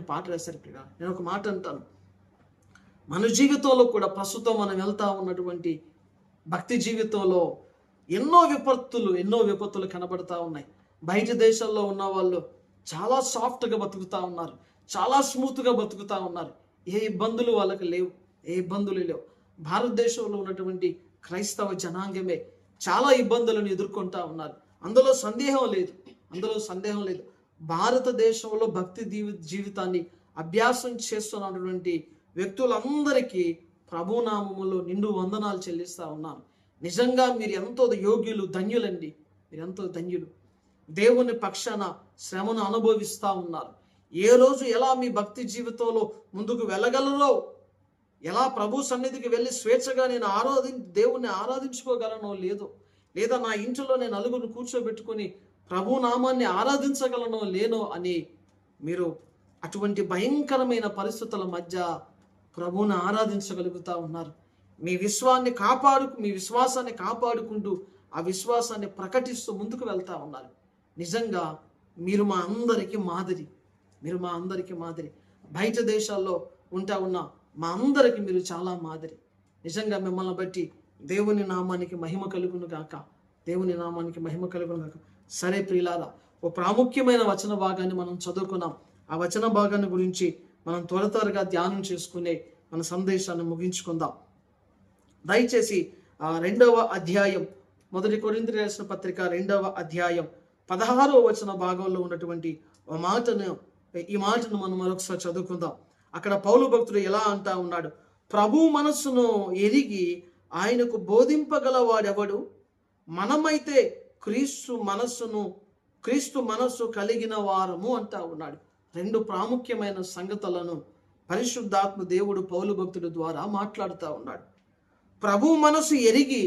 పాట రాశారు ప్రియులారా. నేను ఒక మాట అంటాను, మన జీవితంలో కూడా ప్రస్తుతం మనం వెళ్తా ఉన్నటువంటి భక్తి జీవితంలో ఎన్నో విపత్తులు కనబడతా ఉన్నాయి. బయట దేశాల్లో ఉన్న వాళ్ళు చాలా సాఫ్ట్గా బతుకుతా ఉన్నారు, చాలా స్మూత్గా బతుకుతా ఉన్నారు. ఏ ఇబ్బందులు వాళ్ళకి లేవు, ఏ ఇబ్బందులు లేవు. భారతదేశంలో ఉన్నటువంటి క్రైస్తవ జనాంగమే చాలా ఇబ్బందులను ఎదుర్కొంటా ఉన్నారు. అందులో సందేహం లేదు. భారతదేశంలో భక్తి జీవితాన్ని అభ్యాసం చేస్తున్నటువంటి వ్యక్తులందరికీ ప్రభునామములో నిండు వందనాలు చెల్లిస్తా ఉన్నాను. నిజంగా మీరు ఎంతో యోగ్యులు, ధన్యులండి. మీరు ఎంతో ధన్యులు. దేవుని పక్షాన శ్రమను అనుభవిస్తూ ఉన్నారు. ఏ రోజు ఎలా మీ భక్తి జీవితంలో ముందుకు వెళ్ళగలరో, ఎలా ప్రభు సన్నిధికి వెళ్ళి స్వేచ్ఛగా నేను దేవుణ్ణి ఆరాధించుకోగలనో లేదో, లేదా నా ఇంటిలో నేను నలుగురిని కూర్చోబెట్టుకుని ప్రభు నామాన్ని ఆరాధించగలనో లేనో అని మీరు అటువంటి భయంకరమైన పరిస్థితుల మధ్య ప్రభువుని ఆరాధించగలుగుతా ఉన్నారు. మీ విశ్వాసాన్ని కాపాడుకుంటూ ఆ విశ్వాసాన్ని ప్రకటిస్తూ ముందుకు వెళ్తా ఉన్నారు. నిజంగా మీరు మా అందరికీ మాదిరి. బయట దేశాల్లో ఉన్న మా అందరికి మీరు చాలా మాదిరి. నిజంగా మిమ్మల్ని బట్టి దేవుని నామానికి మహిమ కలుగును గాక. సరే ప్రియులారా, ఓ ప్రాముఖ్యమైన వచన భాగాన్ని మనం చదువుకున్నాం. ఆ వచన భాగాన్ని గురించి మనం త్వరగా ధ్యానం చేసుకునే మన సందేశాన్ని ముగించుకుందాం. దయచేసి 2వ అధ్యాయం, 1 కొరింథీయులకు రాసిన పత్రిక 2వ అధ్యాయం 16వ వచన భాగంలో ఉన్నటువంటి ఈ మాటను మనం మరొకసారి చదువుకుందాం. అక్కడ పౌలు భక్తుడు ఎలా అంటా ఉన్నాడు? ప్రభు మనస్సును ఎరిగి ఆయనకు బోధింపగలవాడెవడు? మనమైతే క్రీస్తు మనస్సు కలిగిన వారము అంటా ఉన్నాడు. 2 ప్రాముఖ్యమైన సంగతులను పరిశుద్ధాత్మ దేవుడు పౌలు భక్తుడి ద్వారా మాట్లాడుతూ ఉన్నాడు. ప్రభు మనసు ఎరిగి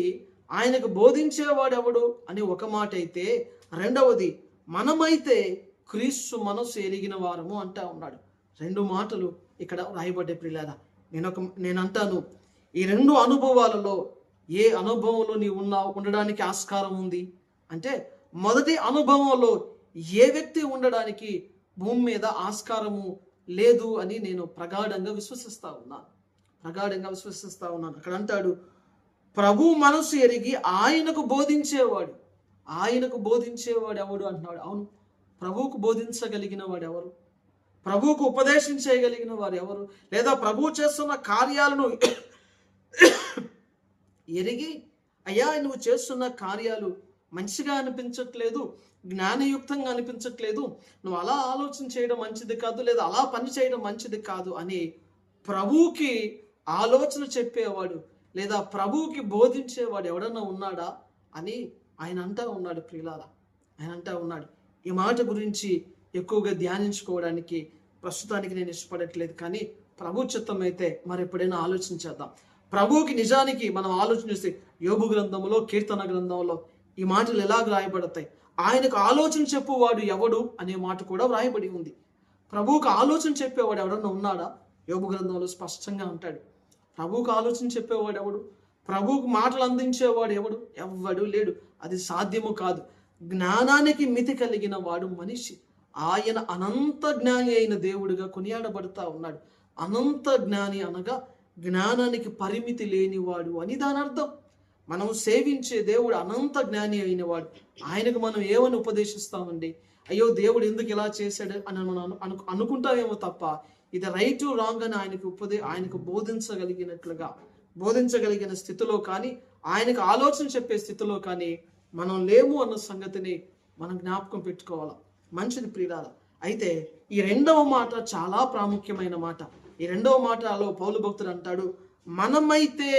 ఆయనకు బోధించేవాడెవడు అని ఒక మాట అయితే, రెండవది మనమైతే క్రీస్తు మనసు ఎరిగిన వారము అంటా ఉన్నాడు. 2 మాటలు ఇక్కడ రాయబడ్డే ప్రియులారా. నేను అంటాను, ఈ 2 అనుభవాలలో ఏ అనుభవంలో నీవు ఉండడానికి ఆస్కారం ఉంది అంటే, మొదటి అనుభవంలో ఏ వ్యక్తి ఉండడానికి భూమి మీద ఆస్కారము లేదు అని నేను ప్రగాఢంగా విశ్వసిస్తా ఉన్నాను. అక్కడ అంటాడు, ప్రభు మనసు ఎరిగి ఆయనకు బోధించేవాడు ఎవడు అంటున్నాడు. అవును, ప్రభువుకు బోధించగలిగిన వాడు ఎవరు? ప్రభువుకు ఉపదేశం చేయగలిగిన వారు ఎవరు? లేదా ప్రభువు చేస్తున్న కార్యాలను ఎరిగి, అయ్యా నువ్వు చేస్తున్న కార్యాలు మంచిగా అనిపించట్లేదు, జ్ఞానయుక్తంగా అనిపించట్లేదు, నువ్వు అలా ఆలోచన చేయడం మంచిది కాదు, లేదా అలా పని చేయడం మంచిది కాదు అని ప్రభువుకి ఆలోచన చెప్పేవాడు లేదా ప్రభువుకి బోధించేవాడు ఎవడన్నా ఉన్నాడా అని ఆయన అంటా ఉన్నాడు ప్రియులారా. ఈ మాట గురించి ఎక్కువగా ధ్యానించుకోవడానికి ప్రస్తుతానికి నేను ఇష్టపడట్లేదు, కానీ ప్రభు చిత్తం అయితే మరి ఎప్పుడైనా ఆలోచించేద్దాం. ప్రభువుకి నిజానికి మనం ఆలోచనిస్తే యోబు గ్రంథంలో, కీర్తన గ్రంథంలో ఈ మాటలు ఎలాగ రాయబడతాయి? ఆయనకు ఆలోచన చెప్పువాడు ఎవడు అనే మాట కూడా వ్రాయబడి ఉంది. ప్రభువుకు ఆలోచన చెప్పేవాడు ఎవడన్నా ఉన్నాడా? యోబు గ్రంథంలో స్పష్టంగా అంటాడు. ప్రభువుకు ఆలోచన చెప్పేవాడు ఎవడు? ప్రభువుకు మాటలు అందించేవాడు ఎవడు లేడు. అది సాధ్యము కాదు. జ్ఞానానికి మితి కలిగిన వాడు మనిషి. ఆయన అనంత జ్ఞాని అయిన దేవుడిగా కొనియాడబడతా ఉన్నాడు. అనంత జ్ఞాని అనగా జ్ఞానానికి పరిమితి లేనివాడు అని దాని అర్థం. మనం సేవించే దేవుడు అనంత జ్ఞాని అయినవాడు. ఆయనకు మనం ఏమని ఉపదేశిస్తామండి? అయ్యో దేవుడు ఎందుకు ఇలా చేశాడు అని మనం అనుకుంటామేమో తప్ప, ఇది రైట్ రాంగ్ అని ఆయనకు బోధించగలిగిన స్థితిలో కానీ, ఆయనకు ఆలోచన చెప్పే స్థితిలో కానీ మనం లేము అన్న సంగతిని మనం జ్ఞాపకం పెట్టుకోవాలి. మంచిది ప్రియులారా. అయితే ఈ 2వ మాట చాలా ప్రాముఖ్యమైన మాట. ఈ 2వ మాటలో పౌలు భక్తుడు అంటాడు, మనమైతే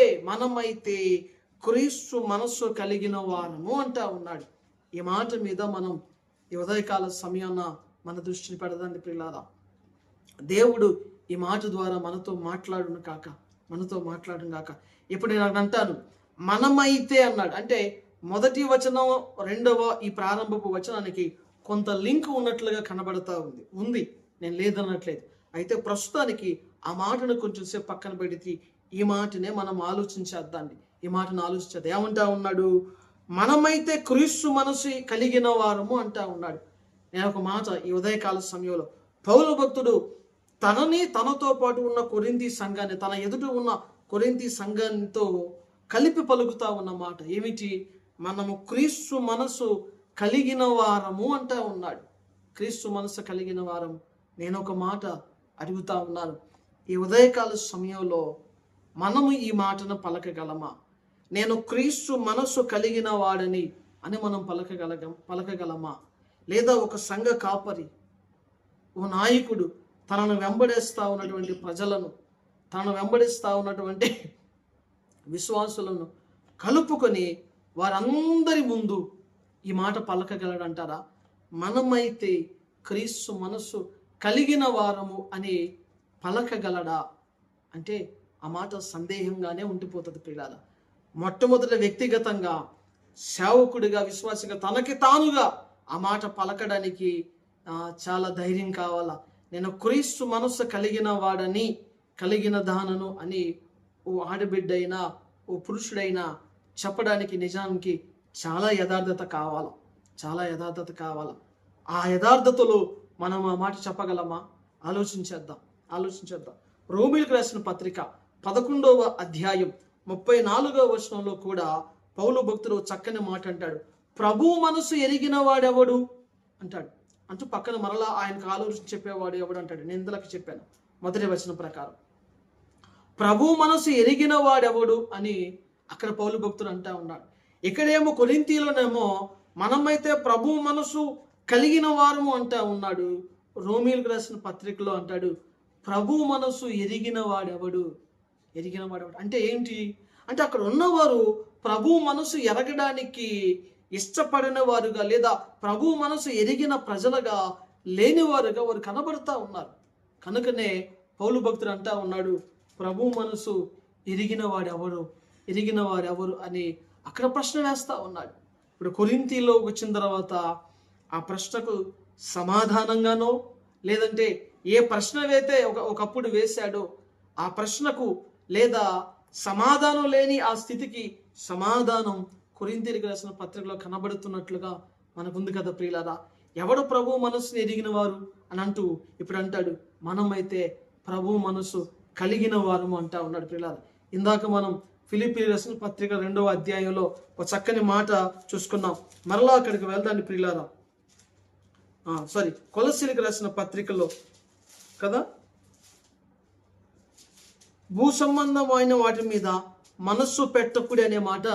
క్రీస్తు మనస్సు కలిగిన వారము అంటా ఉన్నాడు. ఈ మాట మీద మనం ఈ ఉదయకాల సమయాన మన దృష్టిని పెడదాన్ని ప్రియులారా. దేవుడు ఈ మాట ద్వారా మనతో మాట్లాడును కాక. ఇప్పుడు నేను అంటాను, మనమైతే అన్నాడు అంటే మొదటి వచనం 2వ ఈ ప్రారంభపు వచనానికి కొంత లింక్ ఉన్నట్లుగా కనబడతా ఉంది. నేను లేదనట్లేదు. అయితే ప్రస్తుతానికి ఆ మాటను కొంచెం సేపు పక్కన పెడితే ఈ మాటనే మనం ఆలోచించేద్దాండి. ఏమంటా ఉన్నాడు? మనమైతే క్రీస్తు మనసు కలిగిన వారము అంటా ఉన్నాడు. నేను ఒక మాట ఈ ఉదయకాల సమయంలో పౌలు భక్తుడు తనతో పాటు ఉన్న కొరింథీ సంఘాన్ని, తన ఎదుట ఉన్న కొరింథీ సంఘంతో కలిపి పలుకుతా ఉన్న మాట ఏమిటి? మనము క్రీస్తు మనసు కలిగిన వారము అంటా ఉన్నాడు. క్రీస్తు మనసు కలిగిన వారము. నేను ఒక మాట అడుగుతా ఉన్నాను, ఈ ఉదయకాల సమయంలో మనము ఈ మాటను పలకగలమా? నేను క్రీస్తు మనసు కలిగిన వాడని అని మనం పలకగలమా? లేదా ఒక సంఘ కాపరి, ఓ నాయకుడు తనను వెంబడిస్తూ ఉన్నటువంటి ప్రజలను, తనను వెంబడిస్తూ ఉన్నటువంటి విశ్వాసులను కలుపుకొని వారందరి ముందు ఈ మాట పలకగలడంటారా? మనమైతే క్రీస్తు మనసు కలిగిన వారము అని పలకగలడా అంటే ఆ మాట సందేహంగానే ఉండిపోతుంది ప్రియులారా. మొట్టమొదట వ్యక్తిగతంగా, సేవకుడిగా, విశ్వాసిగా తనకి తానుగా ఆ మాట పలకడానికి చాలా ధైర్యం కావాలా. నేను క్రీస్తు మనస్సు కలిగిన వాడని, కలిగిన దానను అని ఓ ఆడబిడ్డైనా ఓ పురుషుడైనా చెప్పడానికి నిజానికి చాలా యథార్థత కావాలి, చాలా యథార్థత కావాలి. ఆ యథార్థతలో మనం ఆ మాట చెప్పగలమా? ఆలోచించేద్దాం. రోమీయులకు రాసిన పత్రిక 11వ అధ్యాయం 34వ వచనంలో కూడా పౌలు భక్తుడు చక్కని మాట అంటాడు, ప్రభు మనసు ఎరిగిన వాడెవడు అంటాడు. అంటూ పక్కన మరలా ఆయనకు ఆలోచన చెప్పేవాడు ఎవడు అంటాడు. నేను ఇందులోకి చెప్పాను మొదటి వచనం ప్రకారం, ప్రభు మనసు ఎరిగిన వాడెవడు అని అక్కడ పౌలు భక్తుడు అంటా ఉన్నాడు. ఇక్కడేమో కొరింథీలోనేమో మనమైతే ప్రభు మనసు కలిగిన వారము అంటా ఉన్నాడు. రోమీయులకు రాసిన పత్రికలో అంటాడు, ప్రభు మనసు ఎరిగిన వాడెవడు అంటే ఏంటి? అంటే అక్కడ ఉన్నవారు ప్రభు మనసు ఎరగడానికి ఇష్టపడిన వారుగా, లేదా ప్రభు మనసు ఎరిగిన ప్రజలుగా లేనివారుగా వారు కనబడతా ఉన్నారు. కనుకనే పౌలు భక్తుడు అంటా ఉన్నాడు, ప్రభు మనసు ఎరిగిన వారెవరు అని అక్కడ ప్రశ్న వేస్తా ఉన్నాడు. ఇప్పుడు కొరింథీలో వచ్చిన తర్వాత ఆ ప్రశ్నకు సమాధానంగానో, లేదంటే ఏ ప్రశ్నవైతే ఒకప్పుడు వేశాడో ఆ ప్రశ్నకు లేదా సమాధానం లేని ఆ స్థితికి సమాధానం కొరింథీయులకు రాసిన పత్రికలో కనబడుతున్నట్లుగా మనకుంది కదా ప్రియులారా. ఎవడు ప్రభు మనసుని ఎరిగిన వారు అని అంటూ ఇప్పుడు అంటాడు, మనమైతే ప్రభు మనసు కలిగిన వారము అంటా ఉన్నాడు ప్రియులారా. ఇందాక మనం ఫిలిప్పీయులకు రాసిన పత్రిక 2వ అధ్యాయంలో ఒక చక్కని మాట చూసుకున్నాం. మరలా అక్కడికి వెళ్దాన్ని ప్రియులారా. కొలస్సీలకు రాసిన పత్రికలో కదా, భూ సంబంధమైన వాటి మీద మనస్సు పెట్టకుడి అనే మాట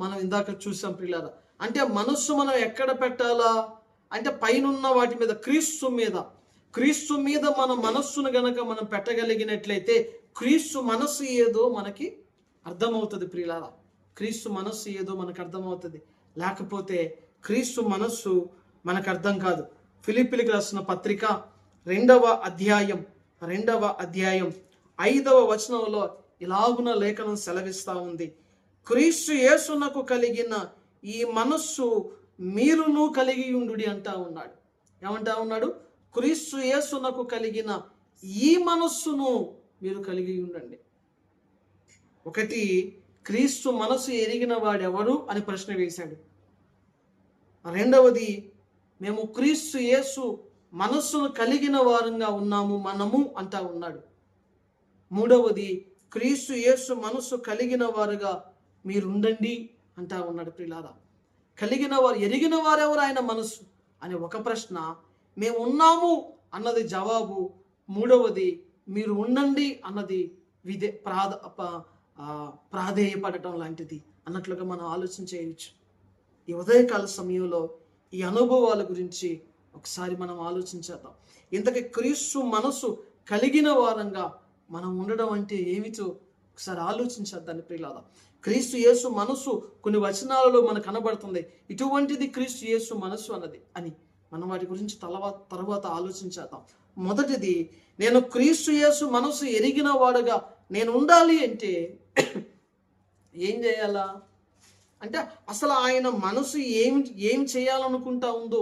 మనం ఇందాక చూసాం ప్రియులారా. అంటే మనస్సు మనం ఎక్కడ పెట్టాలా అంటే పైనున్న వాటి మీద, క్రీస్తు మీద మన మనస్సును గనక మనం పెట్టగలిగినట్లయితే క్రీస్తు మనస్సు ఏదో మనకి అర్థమవుతుంది ప్రియులారా. క్రీస్తు మనస్సు ఏదో మనకు అర్థమవుతుంది, లేకపోతే క్రీస్తు మనస్సు మనకు అర్థం కాదు. ఫిలిప్పీయులకు రాసిన పత్రిక 2వ అధ్యాయం 5వ వచనంలో ఇలాగున లేఖనం సెలవిస్తా ఉంది, క్రీస్తు యేసునకు కలిగిన ఈ మనస్సు మీరును కలిగి ఉండుడి అంటా ఉన్నాడు. ఏమంటా ఉన్నాడు? క్రీస్తు యేసునకు కలిగిన ఈ మనస్సును మీరు కలిగి ఉండండి. ఒకటి, క్రీస్తు మనస్సు ఎరిగిన వాడెవరు అని ప్రశ్న వేశాడు. రెండవది, మేము క్రీస్తు యేసు మనస్సును కలిగిన వారంగా ఉన్నాము మనము అంటా ఉన్నాడు. మూడవది, క్రీస్తు యేసు మనస్సు కలిగిన వారుగా మీరుండండి అంటా ఉన్నాడు ప్రియులారా. కలిగిన వారు, ఎరిగిన వారెవరు ఆయన మనస్సు అని ఒక ప్రశ్న, మేము ఉన్నాము అన్నది జవాబు. మూడవది, మీరు ఉండండి అన్నది ప్రాధేయపడటం లాంటిది అన్నట్లుగా మనం ఆలోచన చేయవచ్చు. ఈ ఉదయకాల సమయంలో ఈ అనుభవాల గురించి ఒకసారి మనం ఆలోచించేద్దాం. ఇంతకీ క్రీస్తు మనసు కలిగిన వారంగా మనం ఉండడం అంటే ఏమిటో ఒకసారి ఆలోచించేద్దాన్ని ప్రియులారా. క్రీస్తు యేసు మనసు కొన్ని వచనాలలో మనకు కనబడుతుంది, ఇటువంటిది క్రీస్తు యేసు మనసు అని మనం వాటి గురించి తర్వాత ఆలోచించేద్దాం. మొదటిది, నేను క్రీస్తు యేసు మనసు ఎరిగిన వాడుగా నేను ఉండాలి అంటే ఏం చేయాలా అంటే అసలు ఆయన మనసు ఏం చేయాలనుకుంటా ఉందో,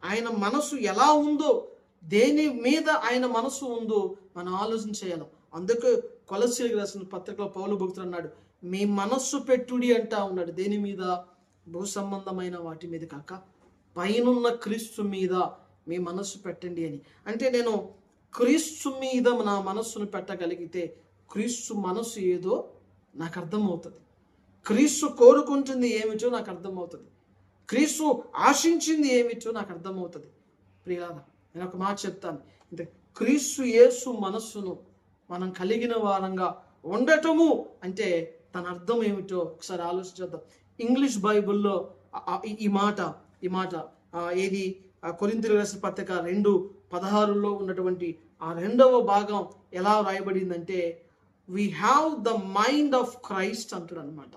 ఆయన మనసు ఎలా ఉందో, దేని మీద ఆయన మనసు ఉందో మనం ఆలోచన చేయాలి. అందుకే కొలస్సీలకు రాసిన పత్రికలో పౌలు భక్తుడు అన్నాడు, మీ మనస్సు పెట్టుడి అంటా ఉన్నాడు. దేని మీద? భూ సంబంధమైన వాటి మీద కాక పైనున్న క్రీస్తు మీద మీ మనస్సు పెట్టండి అని. అంటే నేను క్రీస్తు మీద నా మనస్సును పెట్టగలిగితే క్రీస్తు మనస్సు ఏదో నాకు అర్థమవుతుంది. క్రీస్తు కోరుకుంటుంది ఏమిటో నాకు అర్థమవుతుంది. క్రీస్తు ఆశించింది ఏమిటో నాకు అర్థమవుతుంది. ప్రియులారా, నేను ఒక మాట చెప్తాను. అంటే క్రీస్తు యేసు మనస్సును మనం కలిగిన వారంగా ఉండటము అంటే తన అర్థం ఏమిటో ఒకసారి ఆలోచించేద్దాం. ఇంగ్లీష్ బైబిల్లో ఈ మాట ఏది కొరింథీయులకు రాసిన పత్రిక 2:16 ఉన్నటువంటి ఆ 2వ భాగం ఎలా రాయబడిందంటే, we have the mind of Christ అంటాడు అనమాట.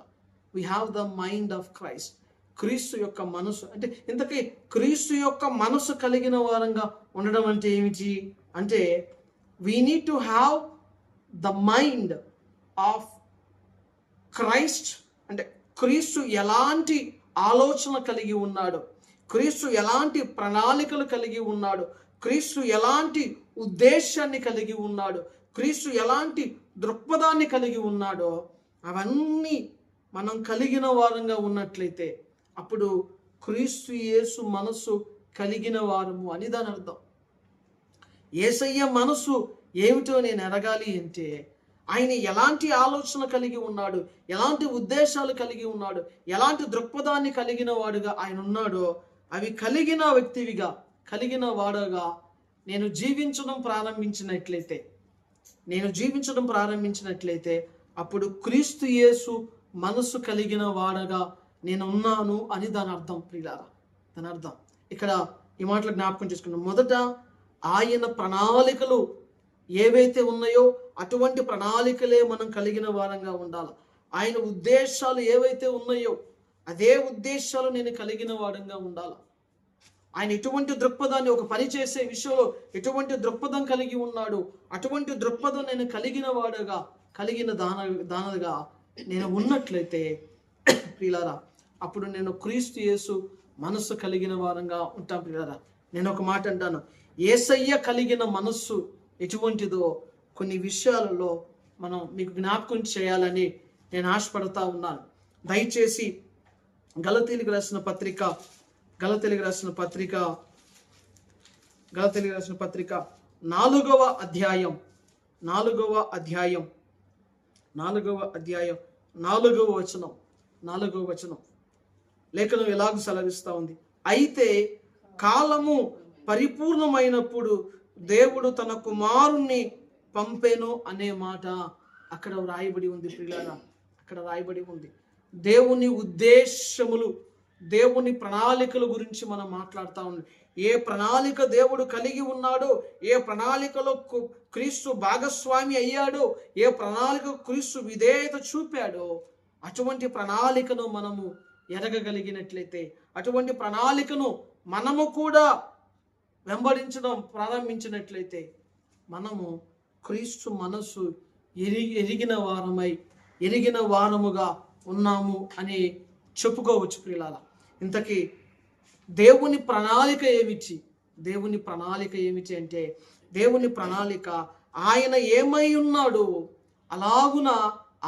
We have the mind of Christ. క్రీస్తు యొక్క మనసు అంటే, ఇంతకీ క్రీస్తు యొక్క మనసు కలిగిన వారంగా ఉండడం అంటే ఏమిటి అంటే, we need to have the mind of Christ. అంటే క్రీస్తు ఎలాంటి ఆలోచన కలిగి ఉన్నాడు, క్రీస్తు ఎలాంటి ప్రణాళికలు కలిగి ఉన్నాడు, క్రీస్తు ఎలాంటి ఉద్దేశాన్ని కలిగి ఉన్నాడు, క్రీస్తు ఎలాంటి దృక్పథాన్ని కలిగి ఉన్నాడో అవన్నీ మనం కలిగిన వారంగా ఉన్నట్లయితే అప్పుడు క్రీస్తు యేసు మనసు కలిగిన వారము అని దాని అర్థం. యేసయ్య మనసు ఏమిటో నేను ఎరగాలి అంటే ఆయన ఎలాంటి ఆలోచన కలిగి ఉన్నాడు, ఎలాంటి ఉద్దేశాలు కలిగి ఉన్నాడు, ఎలాంటి దృక్పథాన్ని కలిగిన వాడుగా ఆయన ఉన్నాడో అవి కలిగిన వ్యక్తివిగా, కలిగిన వాడుగా నేను జీవించడం ప్రారంభించినట్లయితే అప్పుడు క్రీస్తు యేసు మనసు కలిగిన వాడగా నేను ఉన్నాను అని దాని అర్థం. ప్రియులారా, దాని అర్థం ఇక్కడ ఈ మాటలు జ్ఞాపకం చేసుకున్నాం. మొదట ఆయన ప్రణాళికలు ఏవైతే ఉన్నాయో అటువంటి ప్రణాళికలే మనం కలిగిన వారంగా ఉండాలి. ఆయన ఉద్దేశాలు ఏవైతే ఉన్నాయో అదే ఉద్దేశాలు నేను కలిగిన వాడంగా ఉండాలి. ఆయన ఎటువంటి దృక్పథాన్ని, ఒక పని చేసే విషయంలో ఎటువంటి దృక్పథం కలిగి ఉన్నాడు అటువంటి దృక్పథం నేను కలిగిన వాడుగా, కలిగిన దానగా నేను ఉన్నట్లయితే ప్రియులారా అప్పుడు నేను క్రీస్తు యేసు మనస్సు కలిగిన వారంగా ఉంటాం. ప్రియులారా, నేను ఒక మాట అంటాను, యేసయ్య కలిగిన మనస్సు ఎటువంటిదో కొన్ని విషయాలలో మనం మీకు జ్ఞాపకం చేయాలని నేను ఆశపడతా ఉన్నాను. దయచేసి గలతీయులకు రాసిన పత్రిక 4వ అధ్యాయం 4వ వచనం లేఖనం ఎలాగ సెలవిస్తా ఉంది, అయితే కాలము పరిపూర్ణమైనప్పుడు దేవుడు తన కుమారుణ్ణి పంపెను అనే మాట అక్కడ రాయబడి ఉంది. ప్రియులారా, అక్కడ రాయబడి ఉంది. దేవుని ఉద్దేశములు, దేవుని ప్రణాళికల గురించి మనం మాట్లాడుతూ ఉన్నాం. ఏ ప్రణాళిక దేవుడు కలిగి ఉన్నాడో, ఏ ప్రణాళికలో క్రీస్తు భాగస్వామి అయ్యాడో, ఏ ప్రణాళిక క్రీస్తు విధేయత చూపాడో అటువంటి ప్రణాళికను మనము ఎరగగలిగినట్లయితే, అటువంటి ప్రణాళికను మనము కూడా వెంబడించడం ప్రారంభించినట్లయితే మనము క్రీస్తు మనసు ఎరిగిన వారముగా ఉన్నాము అని చెప్పుకోవచ్చు. ప్రియులారా, ఇంతకీ దేవుని ప్రణాళిక ఏమిటి అంటే, దేవుని ప్రణాళిక ఆయన ఏమై ఉన్నాడో అలాగున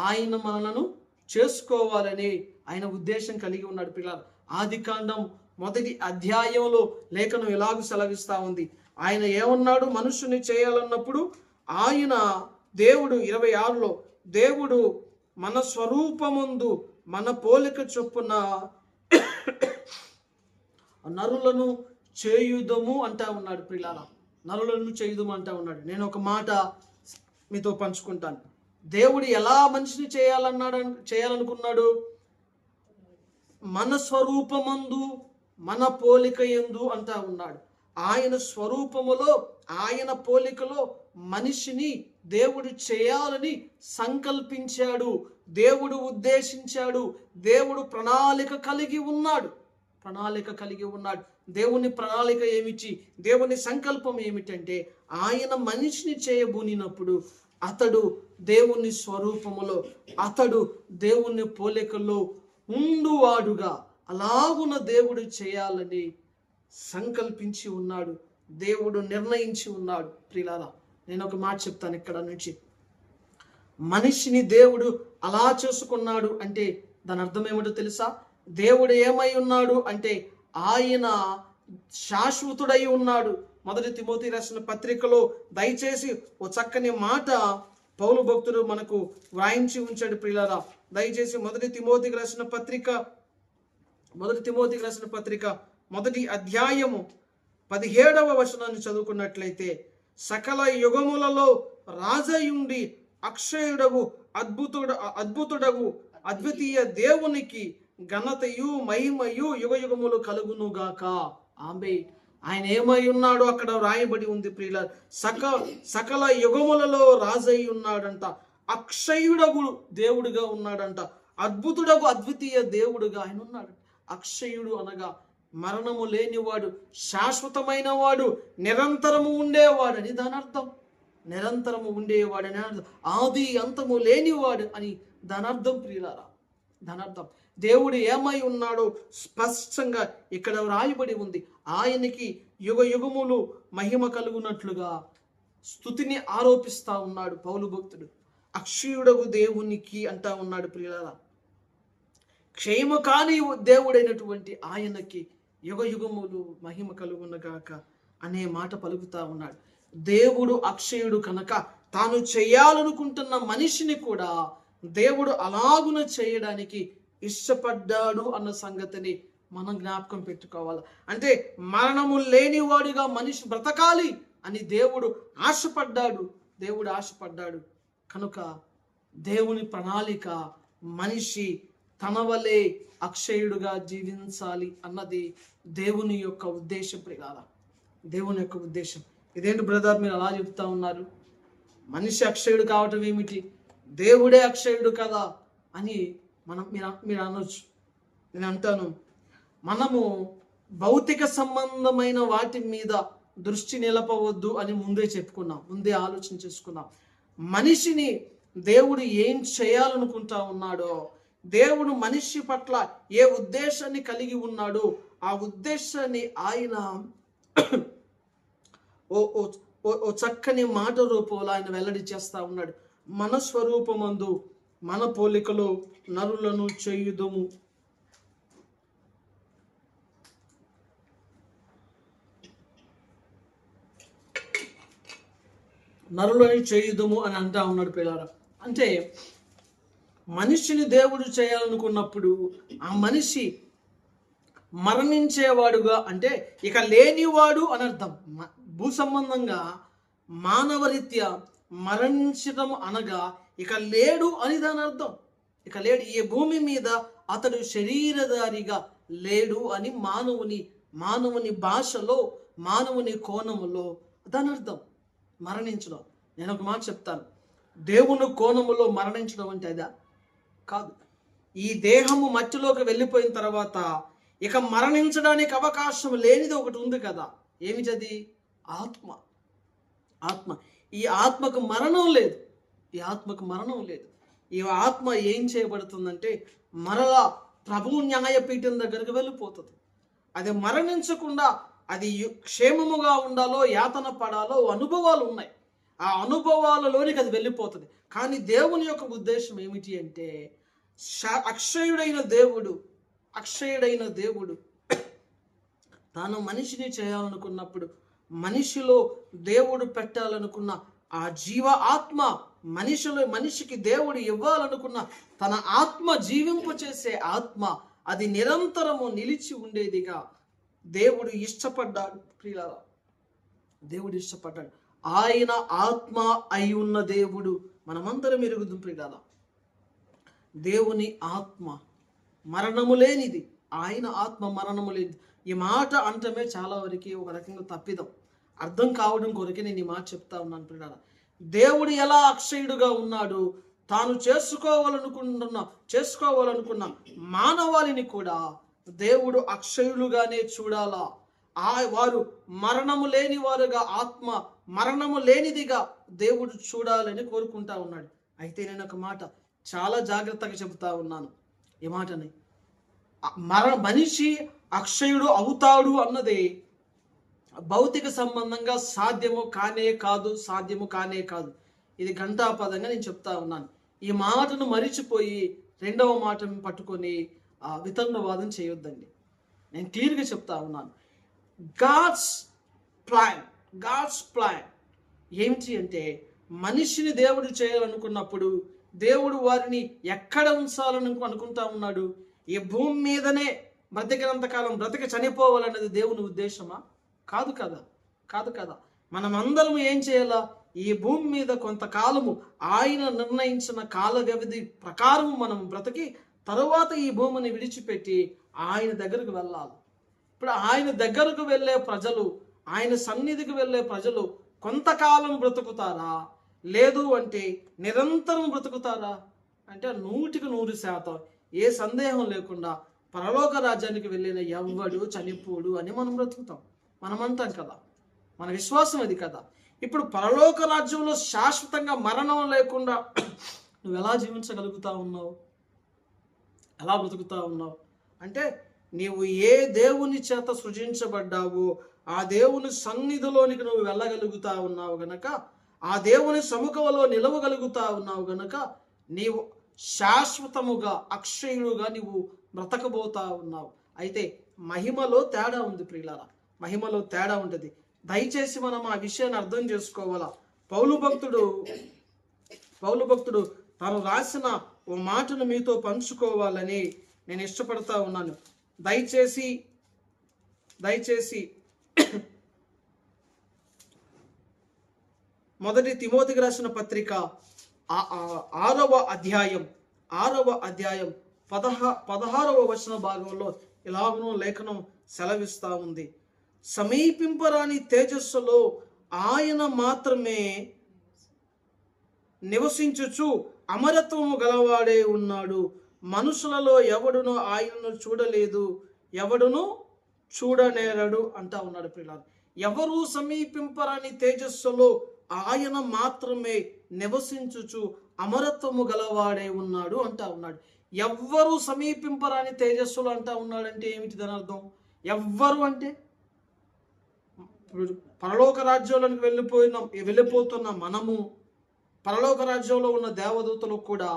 ఆయన మనలను చేసుకోవాలని ఆయన ఉద్దేశం కలిగి ఉన్నాడు. పిల్లలు, ఆదికాండం 1వ అధ్యాయంలో లేఖనం ఎలాగ సెలవిస్తా ఉంది. ఆయన ఏమన్నాడు మనుషుని చేయాలన్నప్పుడు, ఆయన దేవుడు 26లో దేవుడు మన స్వరూపమందు మన పోలిక చొప్పున నరులను చేయుదము అంటా ఉన్నాడు. ప్రియులారా, నరులను చేయుదము అంటా ఉన్నాడు. నేను ఒక మాట మీతో పంచుకుంటాను. దేవుడు ఎలా మనిషిని చేయాలనుకున్నాడు? మన స్వరూపమందు మన పోలిక యందు అంటా ఉన్నాడు. ఆయన స్వరూపములో, ఆయన పోలికలో మనిషిని దేవుడు చేయాలని సంకల్పించాడు, దేవుడు ఉద్దేశించాడు, దేవుడు ప్రణాళిక కలిగి ఉన్నాడు. దేవుని ప్రణాళిక ఏమిటి? దేవుని సంకల్పం ఏమిటంటే, ఆయన మనిషిని చేయబూనినప్పుడు అతడు దేవుని స్వరూపములో, అతడు దేవుని పోలికలో ఉండువాడుగా అలాగున దేవుడు చేయాలని సంకల్పించి ఉన్నాడు, దేవుడు నిర్ణయించి ఉన్నాడు. ప్రియులారా, నేను ఒక మాట చెప్తాను ఇక్కడ నుంచి. మనిషిని దేవుడు అలా చేసుకున్నాడు అంటే దాని అర్థం ఏమిటో తెలుసా? దేవుడు ఏమై ఉన్నాడు అంటే ఆయన శాశ్వతుడై ఉన్నాడు, మొదటి తిమోతి రాసిన పత్రికలో దయచేసి ఓ చక్కని మాట పౌలు భక్తుడు మనకు వ్రాయించి ఉంచాడు ప్రియులారా. దయచేసి మొదటి తిమోతికి రాసిన పత్రిక మొదటి అధ్యాయము 17వ వచనాన్ని చదువుకున్నట్లయితే, సకల యుగములలో రాజయుండి అక్షయుడగు అద్భుతుడగు అద్వితీయ దేవునికి ఘనతయు మహిమయు యుగ యుగములు కలుగునుగాక. ఆమేన్. ఆయన ఏమై ఉన్నాడో అక్కడ రాయబడి ఉంది ప్రియుల. సకల యుగములలో రాజై ఉన్నాడంట, అక్షయుడగు దేవుడుగా ఉన్నాడంట, అద్భుతుడగు అద్వితీయ దేవుడుగా ఆయన ఉన్నాడు. అక్షయుడు అనగా మరణము లేనివాడు, శాశ్వతమైన వాడు, నిరంతరము ఉండేవాడు అని దాని అర్థం. నిరంతరము ఉండేవాడు అని అర్థం, ఆది అంతము లేనివాడు అని దాని అర్థం ప్రియులారా. దాని అర్థం దేవుడు ఏమై ఉన్నాడో స్పష్టంగా ఇక్కడ రాయబడి ఉంది. ఆయనకి యుగ యుగములు మహిమ కలుగునట్లుగా స్తుతిని ఆరోపిస్తా ఉన్నాడు పౌలు భక్తుడు. అక్షయుడగు దేవునికి అంటా ఉన్నాడు ప్రియులారా. క్షయము కాని దేవుడైనటువంటి ఆయనకి యుగ యుగములు మహిమ కలుగునగాక అనే మాట పలుకుతా ఉన్నాడు. దేవుడు అక్షయుడు కనుక తాను చేయాలనుకుంటున్న మనిషిని కూడా దేవుడు అలాగున చేయడానికి ఇష్టపడ్డాడు అన్న సంగతిని మనం జ్ఞాపకం పెట్టుకోవాలి. అంటే మరణము లేనివాడుగా మనిషి బ్రతకాలి అని దేవుడు ఆశపడ్డాడు కనుక దేవుని ప్రణాళిక మనిషి తన వలె అక్షయుడుగా జీవించాలి అన్నది దేవుని యొక్క ఉద్దేశం ప్రియులార. దేవుని యొక్క ఉద్దేశం. ఇదేంటి బ్రదర్ మీరు అలా చెప్తా ఉన్నారు? మనిషి అక్షయుడు కావటం ఏమిటి? దేవుడే అక్షయుడు కదా అని మీరు అనొచ్చు. నేను అంటాను, మనము భౌతిక సంబంధమైన వాటి మీద దృష్టి నిలపవద్దు అని ముందే ఆలోచన చేసుకున్నాం. మనిషిని దేవుడు ఏం చేయాలనుకుంటా ఉన్నాడో, దేవుడు మనిషి పట్ల ఏ ఉద్దేశాన్ని కలిగి ఉన్నాడో ఆ ఉద్దేశాన్ని ఆయన ఓ చక్కని మాట రూపంలో ఆయన వెల్లడి చేస్తా ఉన్నాడు. మన స్వరూపమందు మన పోలికలో నరులను చేయుదుము. నరులని చేయుదుము అని అంటా ఉన్నాడు పిల్లరా. అంటే మనిషిని దేవుడు చేయాలనుకున్నప్పుడు ఆ మనిషి మరణించేవాడుగా, అంటే ఇక లేనివాడు అని అర్థం. భూ సంబంధంగా మానవరీత్యా మరణించడం అనగా ఇక లేడు అని దాని అర్థం. ఇక లేడు, ఈ భూమి మీద అతడు శరీరధారిగా లేడు అని మానవుని భాషలో, మానవుని కోణములో దాని అర్థం మరణించడం. నేను ఒక మాట చెప్తాను, దేవుని కోణములో మరణించడం అంటే అదా కాదు. ఈ దేహము మట్టిలోకి వెళ్ళిపోయిన తర్వాత ఇక మరణించడానికి అవకాశం లేనిది ఒకటి ఉంది కదా. ఏమిటది? ఆత్మ. ఈ ఆత్మకు మరణం లేదు. ఈ ఆత్మ ఏం చేయబడుతుందంటే మరలా ప్రభువు న్యాయపీఠం దగ్గరకు వెళ్ళిపోతుంది. అది మరణించకుండా అది క్షేమముగా ఉండాలో, యాతన పడాలో అనుభవాలు ఉన్నాయి. ఆ అనుభవాలలోనికి అది వెళ్ళిపోతుంది. కానీ దేవుని యొక్క ఉద్దేశం ఏమిటి అంటే, అక్షయుడైన దేవుడు తాను మనిషిని చేయాలనుకున్నప్పుడు మనిషిలో దేవుడు పెట్టాలనుకున్న ఆ జీవ ఆత్మ, మనిషికి దేవుడు ఇవ్వాలనుకున్న తన ఆత్మ, జీవింపు చేసే ఆత్మ, అది నిరంతరము నిలిచి ఉండేదిగా దేవుడు ఇష్టపడ్డాడు ప్రియులారా. దేవుడు ఇష్టపడ్డాడు. ఆయన ఆత్మ అయి ఉన్న దేవుడు మనమందరం ఎరుగుదాం ప్రియులారా. దేవుని ఆత్మ మరణము లేనిది, ఆయన ఆత్మ మరణము లేనిది. ఈ మాట అంటమే చాలా వరకు ఒక రకంగా తప్పిదం. అర్థం కావడం కొరకే నేను ఈ మాట చెప్తా ఉన్నాను ప్రియులారా. దేవుడు ఎలా అక్షయుడుగా ఉన్నాడు, తాను చేసుకోవాలనుకున్న మానవాళిని కూడా దేవుడు అక్షయులుగానే చూడాలా. వారు మరణము లేని వారుగా, ఆత్మ మరణము లేనిదిగా దేవుడు చూడాలని కోరుకుంటా ఉన్నాడు. అయితే నేను ఒక మాట చాలా జాగ్రత్తగా చెబుతా ఉన్నాను. ఈ మాటని, మనిషి అక్షయుడు అవుతాడు అన్నది భౌతిక సంబంధంగా సాధ్యము కానే కాదు. ఇది ఘంటాపదంగా నేను చెప్తా ఉన్నాను. ఈ మాటను మరిచిపోయి రెండవ మాటను పట్టుకొని వితండవాదం చేయొద్దండి. నేను క్లియర్గా చెప్తా ఉన్నాను. గాడ్స్ ప్లాన్, గాడ్స్ ప్లాన్ ఏమిటి అంటే, మనిషిని దేవుడు చేయాలనుకున్నప్పుడు దేవుడు వారిని ఎక్కడ ఉంచాలని అనుకుంటా ఉన్నాడు? ఈ భూమి మీదనే బ్రతికినంతకాలం బ్రతికి చనిపోవాలన్నది దేవుని ఉద్దేశమా? కాదు కదా, కాదు కదా. మనమందరం ఏం చేయాలా? ఈ భూమి మీద కొంతకాలము ఆయన నిర్ణయించిన కాల వ్యవధి ప్రకారం మనం బ్రతికి తరువాత ఈ భూమిని విడిచిపెట్టి ఆయన దగ్గరకు వెళ్ళాలి. ఇప్పుడు ఆయన దగ్గరకు వెళ్ళే ప్రజలు, ఆయన సన్నిధికి వెళ్ళే ప్రజలు కొంతకాలం బ్రతుకుతారా, లేదు అంటే నిరంతరం బ్రతుకుతారా అంటే 100% ఏ సందేహం లేకుండా పరలోక రాజ్యానికి వెళ్ళిన ఎవ్వడు చనిపోడు అని మనం బ్రతుకుతాం. మనం అంటాం కదా, మన విశ్వాసం అది కదా. ఇప్పుడు పరలోక రాజ్యంలో శాశ్వతంగా మరణం లేకుండా నువ్వు ఎలా జీవించగలుగుతా ఉన్నావు? ఎలా బ్రతుకుతా ఉన్నావు అంటే, నీవు ఏ దేవుని చేత సృజించబడ్డావో ఆ దేవుని సన్నిధిలోనికి నువ్వు వెళ్ళగలుగుతా ఉన్నావు గనక, ఆ దేవుని సముఖంలో నిలవగలుగుతా ఉన్నావు గనక నీవు శాశ్వతముగా అక్షయుడుగా నీవు బ్రతకబోతా ఉన్నావు. అయితే మహిమలో తేడా ఉంది ప్రియులారా, మహిమలో తేడా ఉంటుంది. దయచేసి మనం ఆ విషయాన్ని అర్థం చేసుకోవాలా. పౌలు భక్తుడు తాను రాసిన ఓ మాటను మీతో పంచుకోవాలని నేను ఇష్టపడతా ఉన్నాను. దయచేసి మొదటి తిమోతికి రాసిన పత్రిక 6వ అధ్యాయం 16వ వచన భాగంలో ఇలాగనూ లేఖనం సెలవిస్తా ఉంది. సమీపింపరాని తేజస్సులో ఆయన మాత్రమే నివసించుచు అమరత్వము గలవాడే ఉన్నాడు. మనుషులలో ఎవడునో ఆయనను చూడలేదు, ఎవడును చూడనేరడు అంటా ఉన్నాడు పిల్లలు. ఎవరు సమీపింపరాని తేజస్సులో ఆయన మాత్రమే నివసించుచు అమరత్వము గలవాడే ఉన్నాడు అంటా ఉన్నాడు. ఎవ్వరు సమీపింపరాని తేజస్సులు అంటా ఉన్నాడంటే ఏమిటి దాని అర్థం? ఎవ్వరు అంటే పరలోక రాజ్యంలోనికి వెళ్ళిపోతున్న మనము, పరలోక రాజ్యంలో ఉన్న దేవదూతలు కూడా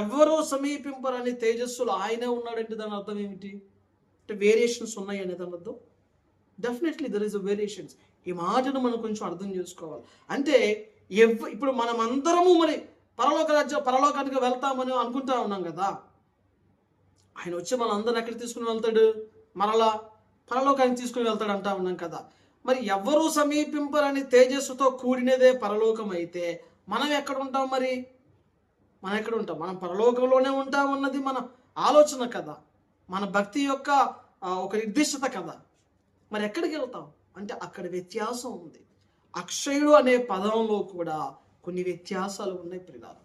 ఎవ్వరూ సమీపింపరని తేజస్సులు ఆయనే ఉన్నాడంటే దాని అర్థం ఏమిటి అంటే వేరియేషన్స్ ఉన్నాయి అనే దాని అర్థం. Definitely there is a variations. ఈ మాటను మనం కొంచెం అర్థం చేసుకోవాలి. అంటే ఇప్పుడు మనం అందరము మరి పరలోకానికి వెళ్తామని అనుకుంటా ఉన్నాం కదా. ఆయన వచ్చి మన అందరిని ఎక్కడ తీసుకుని వెళ్తాడు? మరలా పరలోకానికి తీసుకుని వెళ్తాడు అంటా ఉన్నాం కదా. మరి ఎవరు సమీపింపరని తేజస్సుతో కూడినదే పరలోకం అయితే మనం ఎక్కడ ఉంటాం? మరి మనం ఎక్కడ ఉంటాం? మనం పరలోకంలోనే ఉంటాం అన్నది మన ఆలోచన కదా, మన భక్తి యొక్క ఒక నిర్దిష్టత కదా. మరి ఎక్కడికి వెళ్తాం అంటే అక్కడ వ్యత్యాసం ఉంది. అక్షయుడు అనే పదంలో కూడా కొన్ని వ్యత్యాసాలు ఉన్నాయి పిల్లలు,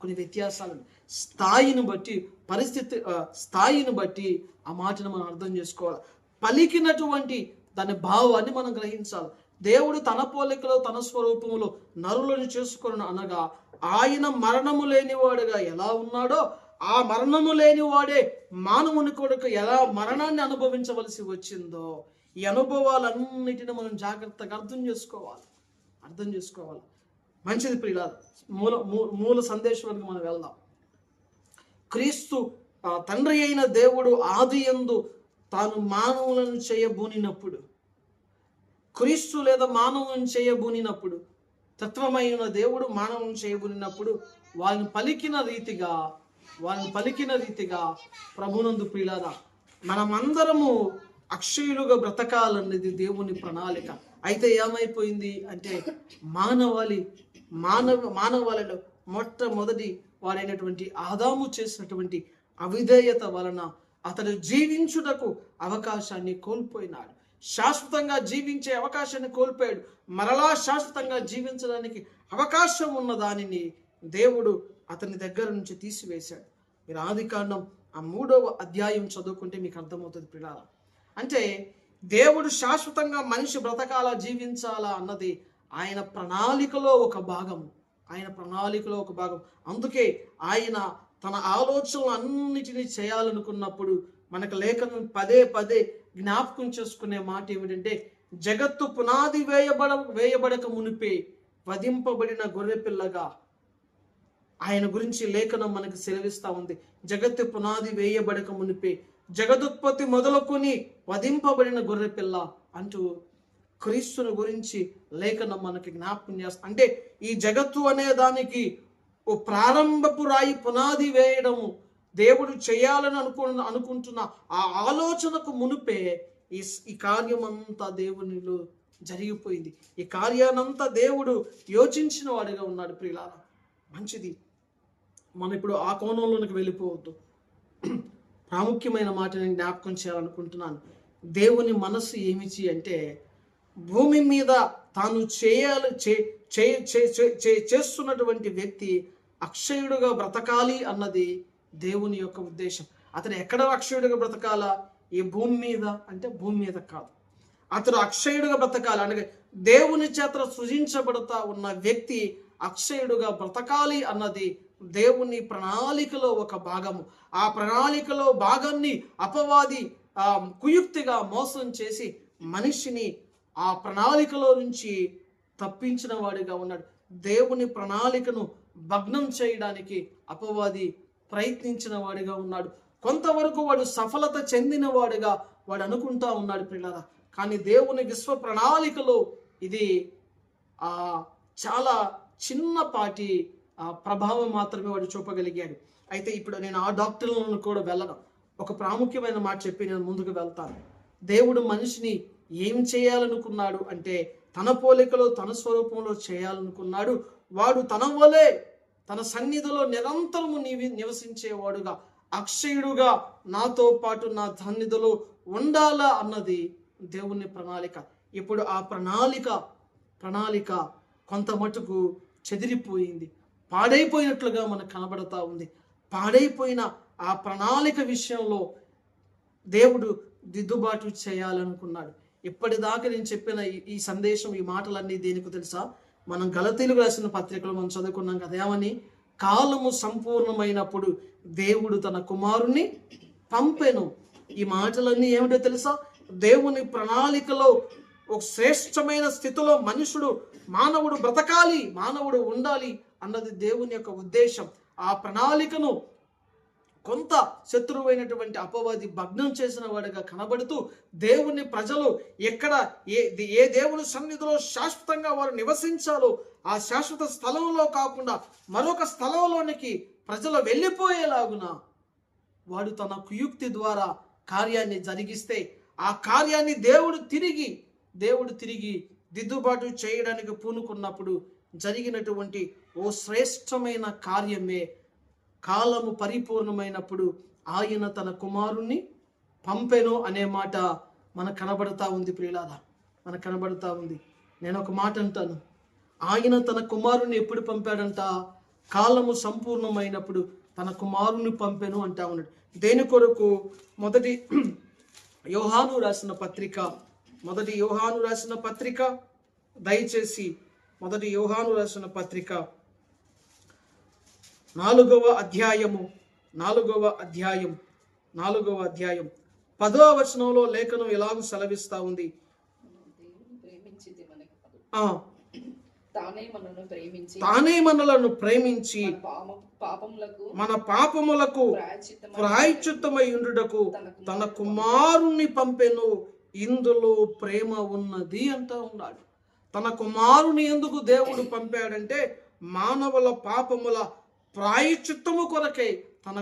కొన్ని వ్యత్యాసాలు. స్థాయిని బట్టి, స్థాయిని బట్టి ఆ మాటను మనం అర్థం చేసుకోవాలి. పలికినటువంటి దాని భావాన్ని మనం గ్రహించాలి. దేవుడు తన పోలికలో తన స్వరూపములో నరులను చేసుకొను అనగా ఆయన మరణము లేనివాడుగా ఎలా ఉన్నాడో ఆ మరణము లేనివాడే మానవుని కొరకు ఎలా మరణాన్ని అనుభవించవలసి వచ్చిందో ఈ అనుభవాలన్నిటిని మనం జాగ్రత్తగా అర్థం చేసుకోవాలి. మంచిది ప్రియులారా, మూల సందేశానికి మనం వెళ్దాం. క్రీస్తు తండ్రి అయిన దేవుడు ఆది యందు తాను మానవులను చేయబూనినప్పుడు, క్రీస్తు లేదా మానవులను చేయబూనినప్పుడు, తత్వమైన దేవుడు మానవులను చేయబూనినప్పుడు వాళ్ళని పలికిన రీతిగా ప్రభునందు ప్రియులారా మనమందరము అక్షయులుగా బ్రతకాలన్నది దేవుని ప్రణాళిక. అయితే ఏమైపోయింది అంటే మానవాళిలో మొట్టమొదటి వాడైనటువంటి ఆదాము చేసినటువంటి అవిధేయత వలన అతడు జీవించుటకు అవకాశాన్ని కోల్పోయినాడు. శాశ్వతంగా జీవించే అవకాశాన్ని కోల్పోయాడు. మరలా శాశ్వతంగా జీవించడానికి అవకాశం ఉన్న దానిని దేవుడు అతని దగ్గర నుంచి తీసివేశాడు. మీరు ఆదికాండం 3వ అధ్యాయం చదువుకుంటే మీకు అర్థమవుతుంది పిల్లారా. అంటే దేవుడు శాశ్వతంగా మనిషి బ్రతకాలా, జీవించాలా అన్నది ఆయన ప్రణాళికలో ఒక భాగం. అందుకే ఆయన తన ఆలోచనలు అన్నిటినీ చేయాలనుకున్నప్పుడు మనకు లేఖనం పదే జ్ఞాపకం చేసుకునే మాట ఏమిటంటే, జగత్తు పునాది వేయబడక మునిపే వధింపబడిన గొర్రెపిల్లగా ఆయన గురించి లేఖనం మనకు సెలవిస్తా ఉంది. జగత్తు పునాది వేయబడక మునిపే, జగదుత్పత్తి మొదలుకొని వధింపబడిన గొర్రెపిల్ల అంటూ క్రీస్తుని గురించి లేఖనం మనకి జ్ఞాపకం చేస్తుంది. అంటే ఈ జగత్తు అనే దానికి ఓ ప్రారంభపు రాయి పునాది వేయడము దేవుడు చేయాలని అనుకుంటున్న ఆ ఆలోచనకు మునుపే ఈ కార్యమంతా దేవునిలో జరిగిపోయింది. ఈ కార్యానంతా దేవుడు యోచించిన వాడిగా ఉన్నాడు. ప్రియులారా, మంచిది. మనం ఇప్పుడు ఆ కోణంలోనికి వెళ్ళిపోవద్దు. ప్రాముఖ్యమైన మాట నేను జ్ఞాపకం చేయాలనుకుంటున్నాను. దేవుని మనస్సు ఏమిటి అంటే, భూమి మీద తాను చేస్తున్నటువంటి వ్యక్తి అక్షయుడుగా బ్రతకాలి అన్నది దేవుని యొక్క ఉద్దేశం. అతను ఎక్కడ అక్షయుడుగా బ్రతకాలా? ఈ భూమి మీద అంటే భూమి మీద కాదు. అతడు అక్షయుడుగా బ్రతకాలి అంటే దేవుని చేత సృజించబడతా ఉన్న వ్యక్తి అక్షయుడుగా బ్రతకాలి అన్నది దేవుని ప్రణాళికలో ఒక భాగము. ఆ ప్రణాళికలో భాగాన్ని అపవాది కుయుక్తిగా మోసం చేసి మనిషిని ఆ ప్రణాళికలో నుంచి తప్పించిన వాడిగా ఉన్నాడు. దేవుని ప్రణాళికను భగ్నం చేయడానికి అపవాది ప్రయత్నించిన వాడిగా ఉన్నాడు. కొంతవరకు వాడు సఫలత చెందిన వాడిగా వాడు అనుకుంటా ఉన్నాడు పిల్లరా. కానీ దేవుని విశ్వ ప్రణాళికలో ఇది చాలా చిన్నపాటి ప్రభావం మాత్రమే వాడు చూపగలిగాడు. అయితే ఇప్పుడు నేను ఆ డాక్టర్లను కూడా వెళ్ళను. ఒక ప్రాముఖ్యమైన మాట చెప్పి నేను ముందుకు వెళ్తాను. దేవుడు మనిషిని ఏం చేయాలనుకున్నాడు అంటే తన పోలికలో తన స్వరూపంలో చేయాలనుకున్నాడు. వాడు తన వలె తన సన్నిధిలో నిరంతరము నివసించేవాడుగా అక్షయుడుగా నాతో పాటు నా సన్నిధిలో ఉండాలా అన్నది దేవుని ప్రణాళిక. ఇప్పుడు ఆ ప్రణాళిక కొంత మటుకు చెదిరిపోయింది, పాడైపోయినట్లుగా మనకు కనబడతా ఉంది. పాడైపోయిన ఆ ప్రణాళిక విషయంలో దేవుడు దిద్దుబాటు చేయాలనుకున్నాడు. ఇప్పటిదాకా నేను చెప్పిన ఈ సందేశం, ఈ మాటలన్నీ దేనికి తెలుసా? మనం గలతీయులకు రాసిన పత్రికలో మనం చదువుకున్నాం కదా, ఏమని? కాలము సంపూర్ణమైనప్పుడు దేవుడు తన కుమారుని పంపెను. ఈ మాటలన్నీ ఏమిటో తెలుసా? దేవుని ప్రణాళికలో ఒక శ్రేష్టమైన స్థితిలో మానవుడు బ్రతకాలి, మానవుడు ఉండాలి అన్నది దేవుని యొక్క ఉద్దేశం. ఆ ప్రణాళికను కొంత శత్రువైనటువంటి అపవాది భగ్నం చేసిన వాడిగా కనబడుతూ దేవుని ప్రజలు ఎక్కడ ఏ దేవుని సన్నిధిలో శాశ్వతంగా వారు నివసించాలో ఆ శాశ్వత స్థలంలో కాకుండా మరొక స్థలంలోనికి ప్రజలు వెళ్ళిపోయేలాగున వాడు తన కుయుక్తి ద్వారా కార్యాన్ని జరిగిస్తే ఆ కార్యాన్ని దేవుడు తిరిగి దిద్దుబాటు చేయడానికి పూనుకున్నప్పుడు జరిగినటువంటి ఓ శ్రేష్టమైన కార్యమే కాలము పరిపూర్ణమైనప్పుడు ఆయన తన కుమారుణ్ణి పంపెను అనే మాట మనకు కనబడతా ఉంది. ప్రియులారా, మనకు కనబడతా ఉంది. నేను ఒక మాట అంటాను, ఆయన తన కుమారుని ఎప్పుడు పంపాడంట? కాలము సంపూర్ణమైనప్పుడు తన కుమారుని పంపెను అంటా ఉన్నాడు. దేని కొరకు? మొదటి యోహాను రాసిన పత్రిక దయచేసి మొదటి యోహాను రాసిన పత్రిక 4వ అధ్యాయం 10వ వచనంలో లేఖనం ఎలాగూ సెలవిస్తా ఉంది. తానే మనలను ప్రేమించి మన పాపములకు ప్రాయశ్చిత్తమై ఉండుటకు తన కుమారుణ్ణి పంపెను. ఇందులో ప్రేమ ఉన్నది అంటా ఉన్నాడు. తన కుమారుని ఎందుకు దేవుడు పంపాడంటే మానవుల పాపముల ప్రాయశ్చిత్తము కొరకై తన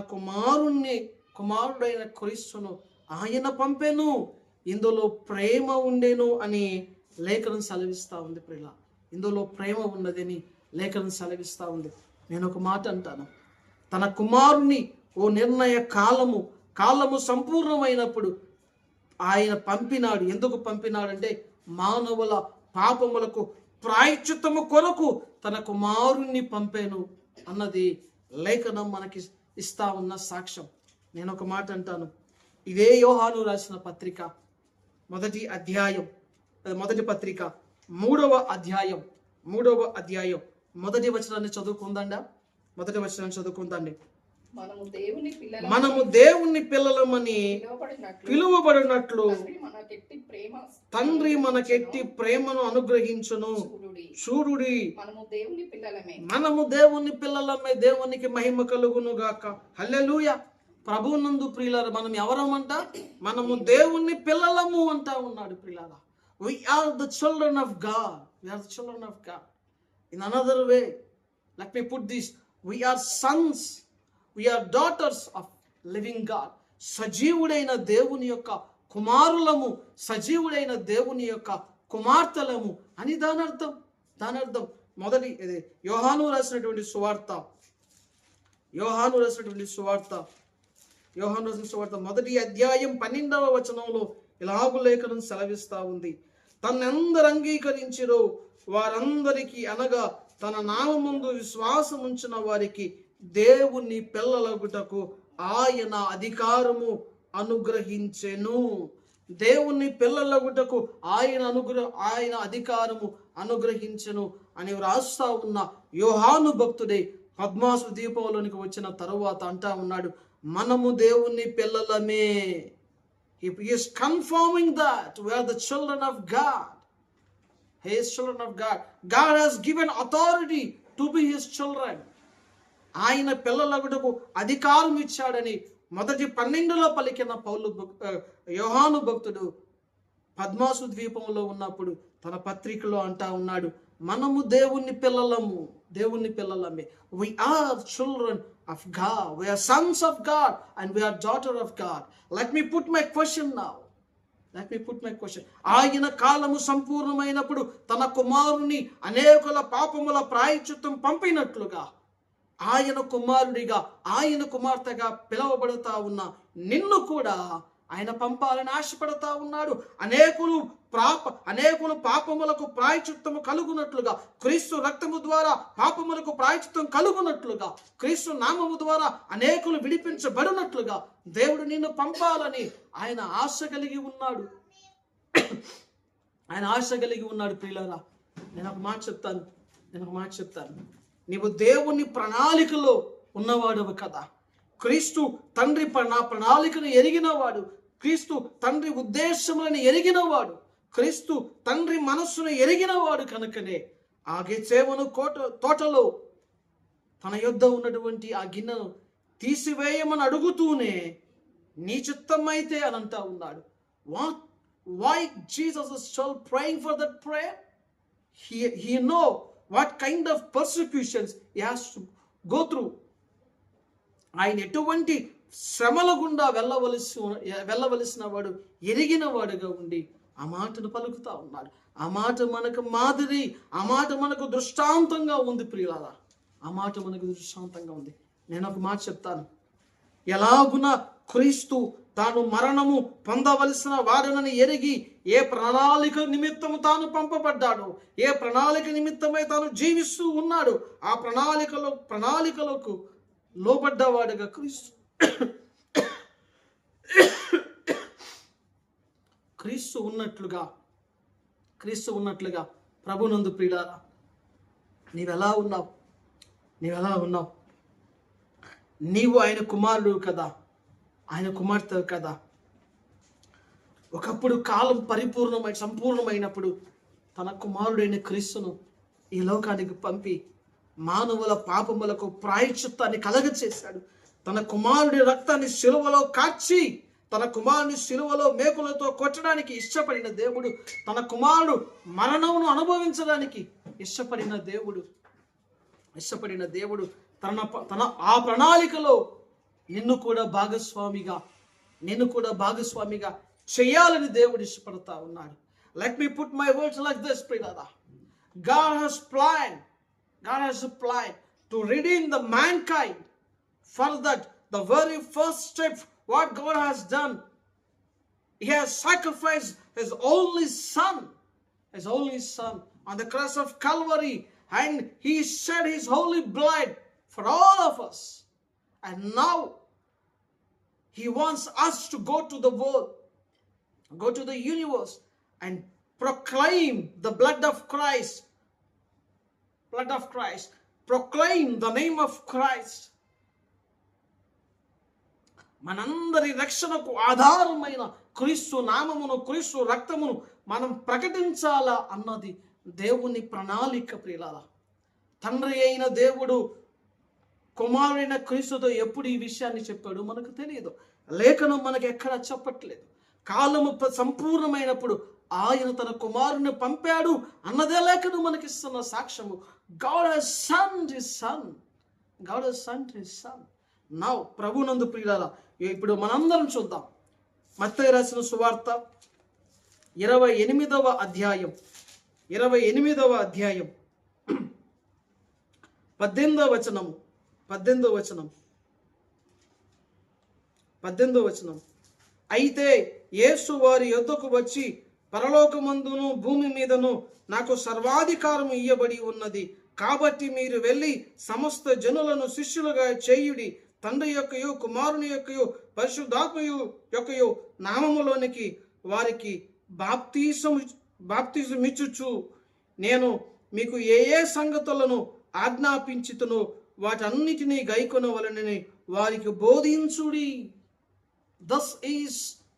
కుమారుడైన క్రీస్తును ఆయన పంపెను. ఇందులో ప్రేమ ఉండేను అని లేఖనం సెలవిస్తా ఉంది. ప్రియుల, ఇందులో ప్రేమ ఉన్నదని లేఖనం సెలవిస్తా ఉంది. నేను ఒక మాట అంటాను, తన కుమారుని ఓ నిర్ణయ కాలము సంపూర్ణమైనప్పుడు ఆయన పంపినాడు. ఎందుకు పంపినాడంటే మానవుల పాపములకు ప్రాయశ్చిత్తము కొరకు తన కుమారుణ్ణి పంపాను అన్నది లేఖనం మనకి ఇస్తా ఉన్న సాక్ష్యం. నేను ఒక మాట అంటాను, ఇదే యోహాను రాసిన పత్రిక మొదటి పత్రిక 3వ అధ్యాయం మొదటి వచనాన్ని చదువుకుందండి. మనము దేవుని పిల్లలమని పిలువబడినట్లు తండ్రి మనకెట్టి ప్రేమను అనుగ్రహించును. చూడుడి, మనము దేవుని పిల్లలమే. దేవునికి మహిమ కలుగును గాక. హల్లెలూయా. ప్రభువునందు ప్రియులారా, మనం ఎవరమంట? మనము దేవుని పిల్లలము అంటా ఉన్నాడు. ప్రియులారా, We are the children of God. We are the children of God. In another way, let me put this. We are sons. We are daughters of living God. సజీవుడైన దేవుని యొక్క కుమారులము, సజీవుడైన దేవుని యొక్క కుమార్తెలము అని దాని అర్థం. మొదటి యోహాను రాసినటువంటి సువార్త మొదటి అధ్యాయం 12వ వచనంలో ఇలాగు లేఖనం సెలవిస్తా ఉంది. తన్నెందరు అంగీకరించిరో వారందరికీ, అనగా తన నామముందు విశ్వాసం ఉంచిన వారికి దేవుని పిల్లలగుటకు ఆయన అధికారము అనుగ్రహించెను. దేవుని పిల్లలగుటకు ఆయన అధికారము అనుగ్రహించెను అని వ్రాస్తా ఉన్న యోహాను భక్తుడే పద్మాసు ద్వీపంలోనికి వచ్చిన తరువాత అంటా ఉన్నాడు, మనము దేవుని పిల్లలమే. He is confirming that we are the children of God. He is children of God. God has given authority to be his children. ఆయన పిల్లలగుటకు అధికారం ఇచ్చాడని మొదటి 12లో పలికిన యోహాను భక్తుడు పద్మాసు ద్వీపంలో ఉన్నప్పుడు తన పత్రికలో అంటా ఉన్నాడు, మనము దేవుని పిల్లలమే. We are children of God. We are sons of God and we are daughter of God. Let me put my question now. ఆయన కాలము సంపూర్ణమైనప్పుడు తన కుమారుని అనేకుల పాపముల ప్రాయశ్చిత్తం పంపినట్లుగా ఆయన కుమారుడిగా, ఆయన కుమార్తెగా పిలువబడతా ఉన్న నిన్ను కూడా ఆయన పంపాలని ఆశపడతా ఉన్నాడు. అనేకులు పాపములకు ప్రాయశ్చిత్తము కలుగునట్లుగా, క్రీస్తు రక్తము ద్వారా పాపములకు ప్రాయశ్చిత్తం కలుగునట్లుగా, క్రీస్తు నామము ద్వారా అనేకులు విడిపించబడినట్లుగా దేవుడు నిన్ను పంపాలని ఆయన ఆశ కలిగి ఉన్నాడు. ప్రియులారా, నేను ఒక మాట చెప్తాను. నీవు దేవుని ప్రణాళికలో ఉన్నవాడవు కదా. క్రీస్తు తండ్రి నా ప్రణాళికను ఎరిగినవాడు, క్రీస్తు తండ్రి ఉద్దేశములను ఎరిగినవాడు, క్రీస్తు తండ్రి మనస్సును ఎరిగినవాడు కనుకనే ఆ గెత్సేమను తోటలో తన యొద్ద ఉన్నటువంటి ఆ గిన్నెను తీసివేయమని అడుగుతూనే నీ చిత్తమైతే అని అంటా ఉన్నాడు. Why Jesus is still praying for that prayer? He know what kind of persecutions he has to go through. ఆయన ఎటువంటి శ్రమల గుండా వెళ్ళవలసిన వాడు ఎరిగిన వాడుగా ఉండి ఆ మాటను పలుకుతా ఉన్నాడు. ఆ మాట మనకు మాదిరి, ఆ మాట మనకు దృష్టాంతంగా ఉంది ప్రియులారా. నేను ఒక మాట చెప్తాను. ఎలాగున క్రీస్తు తాను మరణము పొందవలసిన వాడనని ఎరిగి ఏ ప్రణాళిక నిమిత్తము తాను పంపబడ్డాడో, ఏ ప్రణాళిక నిమిత్తమై తాను జీవిస్తూ ఉన్నాడు, ఆ ప్రణాళికలకు లోబడ్డవాడుగా క్రీస్తు ఉన్నట్లుగా ప్రభునందు ప్రియులారా, నీవెలా ఉన్నావు? నీవు ఆయన కుమారుడు కదా, ఆయన కుమార్తె కదా. ఒకప్పుడు కాలం సంపూర్ణమైనప్పుడు తన కుమారుడైన క్రీస్తును ఈ లోకానికి పంపి మానవుల పాపములకు ప్రాయశ్చిత్తాన్ని కలగచేశాడు. తన కుమారుడి రక్తాన్ని శిలువలో కార్చి, తన కుమారుని శిలువలో మేకులతో కొట్టడానికి ఇష్టపడిన దేవుడు, తన కుమారుడు మరణమును అనుభవించడానికి ఇష్టపడిన దేవుడు తన ఆ ప్రణాళికలో నిన్ను కూడా భాగస్వామిగా చేయాలని దేవుడు ఇష్టపడతా ఉన్నాడు. Let me put my words like this, brother. God has a plan to redeem the mankind. For that, the very first step what God has done, he has sacrificed his only son on the cross of Calvary, and he shed his holy blood for all of us. And now he wants us to go to the world, go to the universe and proclaim the blood of Christ, proclaim the name of Christ. మనందరి రక్షణకు ఆధారమైన క్రీస్తు నామమును, క్రీస్తు రక్తమును మనం ప్రకటించాలా అన్నది దేవుని ప్రణాళిక ప్రియులారా. తండ్రి అయిన దేవుడు కుమారుడైన క్రీస్తుతో ఎప్పుడు ఈ విషయాన్ని చెప్పాడు మనకు తెలియదు. లేఖనం మనకు ఎక్కడ చెప్పట్లేదు. కాలము సంపూర్ణమైనప్పుడు ఆయన తన కుమారుని పంపాడు అన్నదే లేఖను మనకిస్తున్న సాక్ష్యము. God has sent his son. God has sent his son. Now ప్రభునందు ప్రియులారా, ఇప్పుడు మనందరం చూద్దాం మత్తయి రాసిన సువార్త 28వ అధ్యాయం 18వ వచనం. అయితే యేసు వారి యొద్దకు వచ్చి, పరలోకమందును భూమి మీదను నాకు సర్వాధికారం ఇయ్యబడి ఉన్నది, కాబట్టి మీరు వెళ్ళి సమస్త జనులను శిష్యులుగా చేయుడి, తండ్రి యొక్కయు కుమారుని యొక్కయు పరిశుద్ధాత్మ యొక్కయు నామములోనికి వారికి బాప్తిసమిచ్చుచు నేను మీకు ఏ సంగతులను ఆజ్ఞాపించుతునో వాటన్నిటినీ గైకొనవలెనని వారికి బోధించుడి. Thus is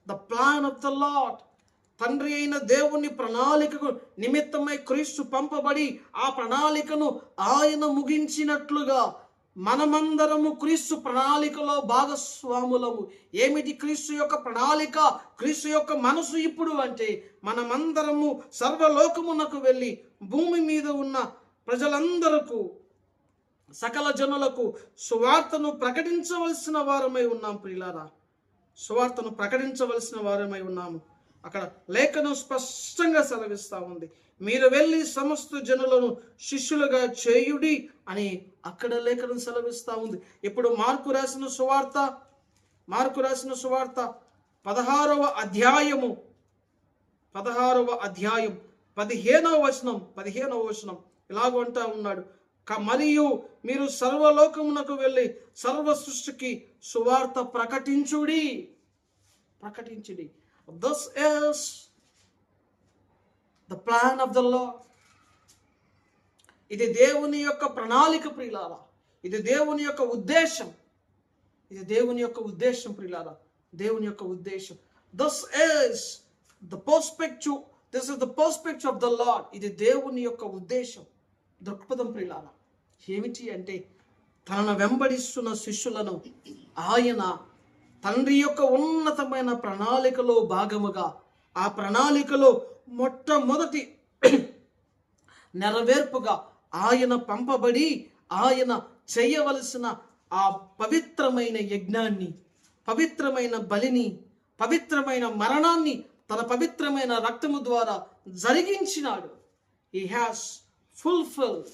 the plan of the Lord. తండ్రి అయిన దేవుని ప్రణాళికకు నిమిత్తమై క్రీస్తు పంపబడి ఆ ప్రణాళికను ఆయన ముగించినట్లుగా మనమందరము క్రీస్తు ప్రణాళికలో భాగస్వాములము. ఏమిటి క్రీస్తు యొక్క ప్రణాళిక, క్రీస్తు యొక్క మనసు ఇప్పుడు అంటే మనమందరము సర్వలోకమునకు వెళ్ళి భూమి మీద ఉన్న ప్రజలందరకు, సకల జనులకు సువార్తను ప్రకటించవలసిన వారమై ఉన్నాం. ప్రియులారా, సువార్తను ప్రకటించవలసిన వారమై ఉన్నాము. అక్కడ లేఖనం స్పష్టంగా సెలవిస్తూ ఉంది, మీరు వెళ్ళి సమస్త జనులను శిష్యులుగా చేయుడి అని అక్కడ లేఖనం సెలవిస్తూ ఉంది. ఇప్పుడు మార్కు రాసిన సువార్త 16వ అధ్యాయం 15వ వచనం ఇలాగ అంటా ఉన్నాడు, మరియు మీరు సర్వలోకమునకు వెళ్ళి సర్వ సృష్టికి సువార్త ప్రకటించుడి. This is the plan of the Lord. ఇది దేవుని యొక్క ప్రణాళిక ప్రియులారా, ఇది దేవుని యొక్క ఉద్దేశం, ప్రియులారా, దేవుని యొక్క ఉద్దేశం. This is the perspective of the Lord. ఇది దేవుని యొక్క ఉద్దేశం, దృక్పథం ప్రియులారా. ఏమిటి అంటే తనను వెంబడిస్తున్న శిష్యులను ఆయన తండ్రి యొక్క ఉన్నతమైన ప్రణాళికలో భాగముగా, ఆ ప్రణాళికలో మొట్టమొదటి నెరవేర్పుగా ఆయన పంపబడి ఆయన చేయవలసిన ఆ పవిత్రమైన యజ్ఞాన్ని, పవిత్రమైన బలిని, పవిత్రమైన మరణాన్ని తన పవిత్రమైన రక్తము ద్వారా జరిగించినాడు. He has fulfilled.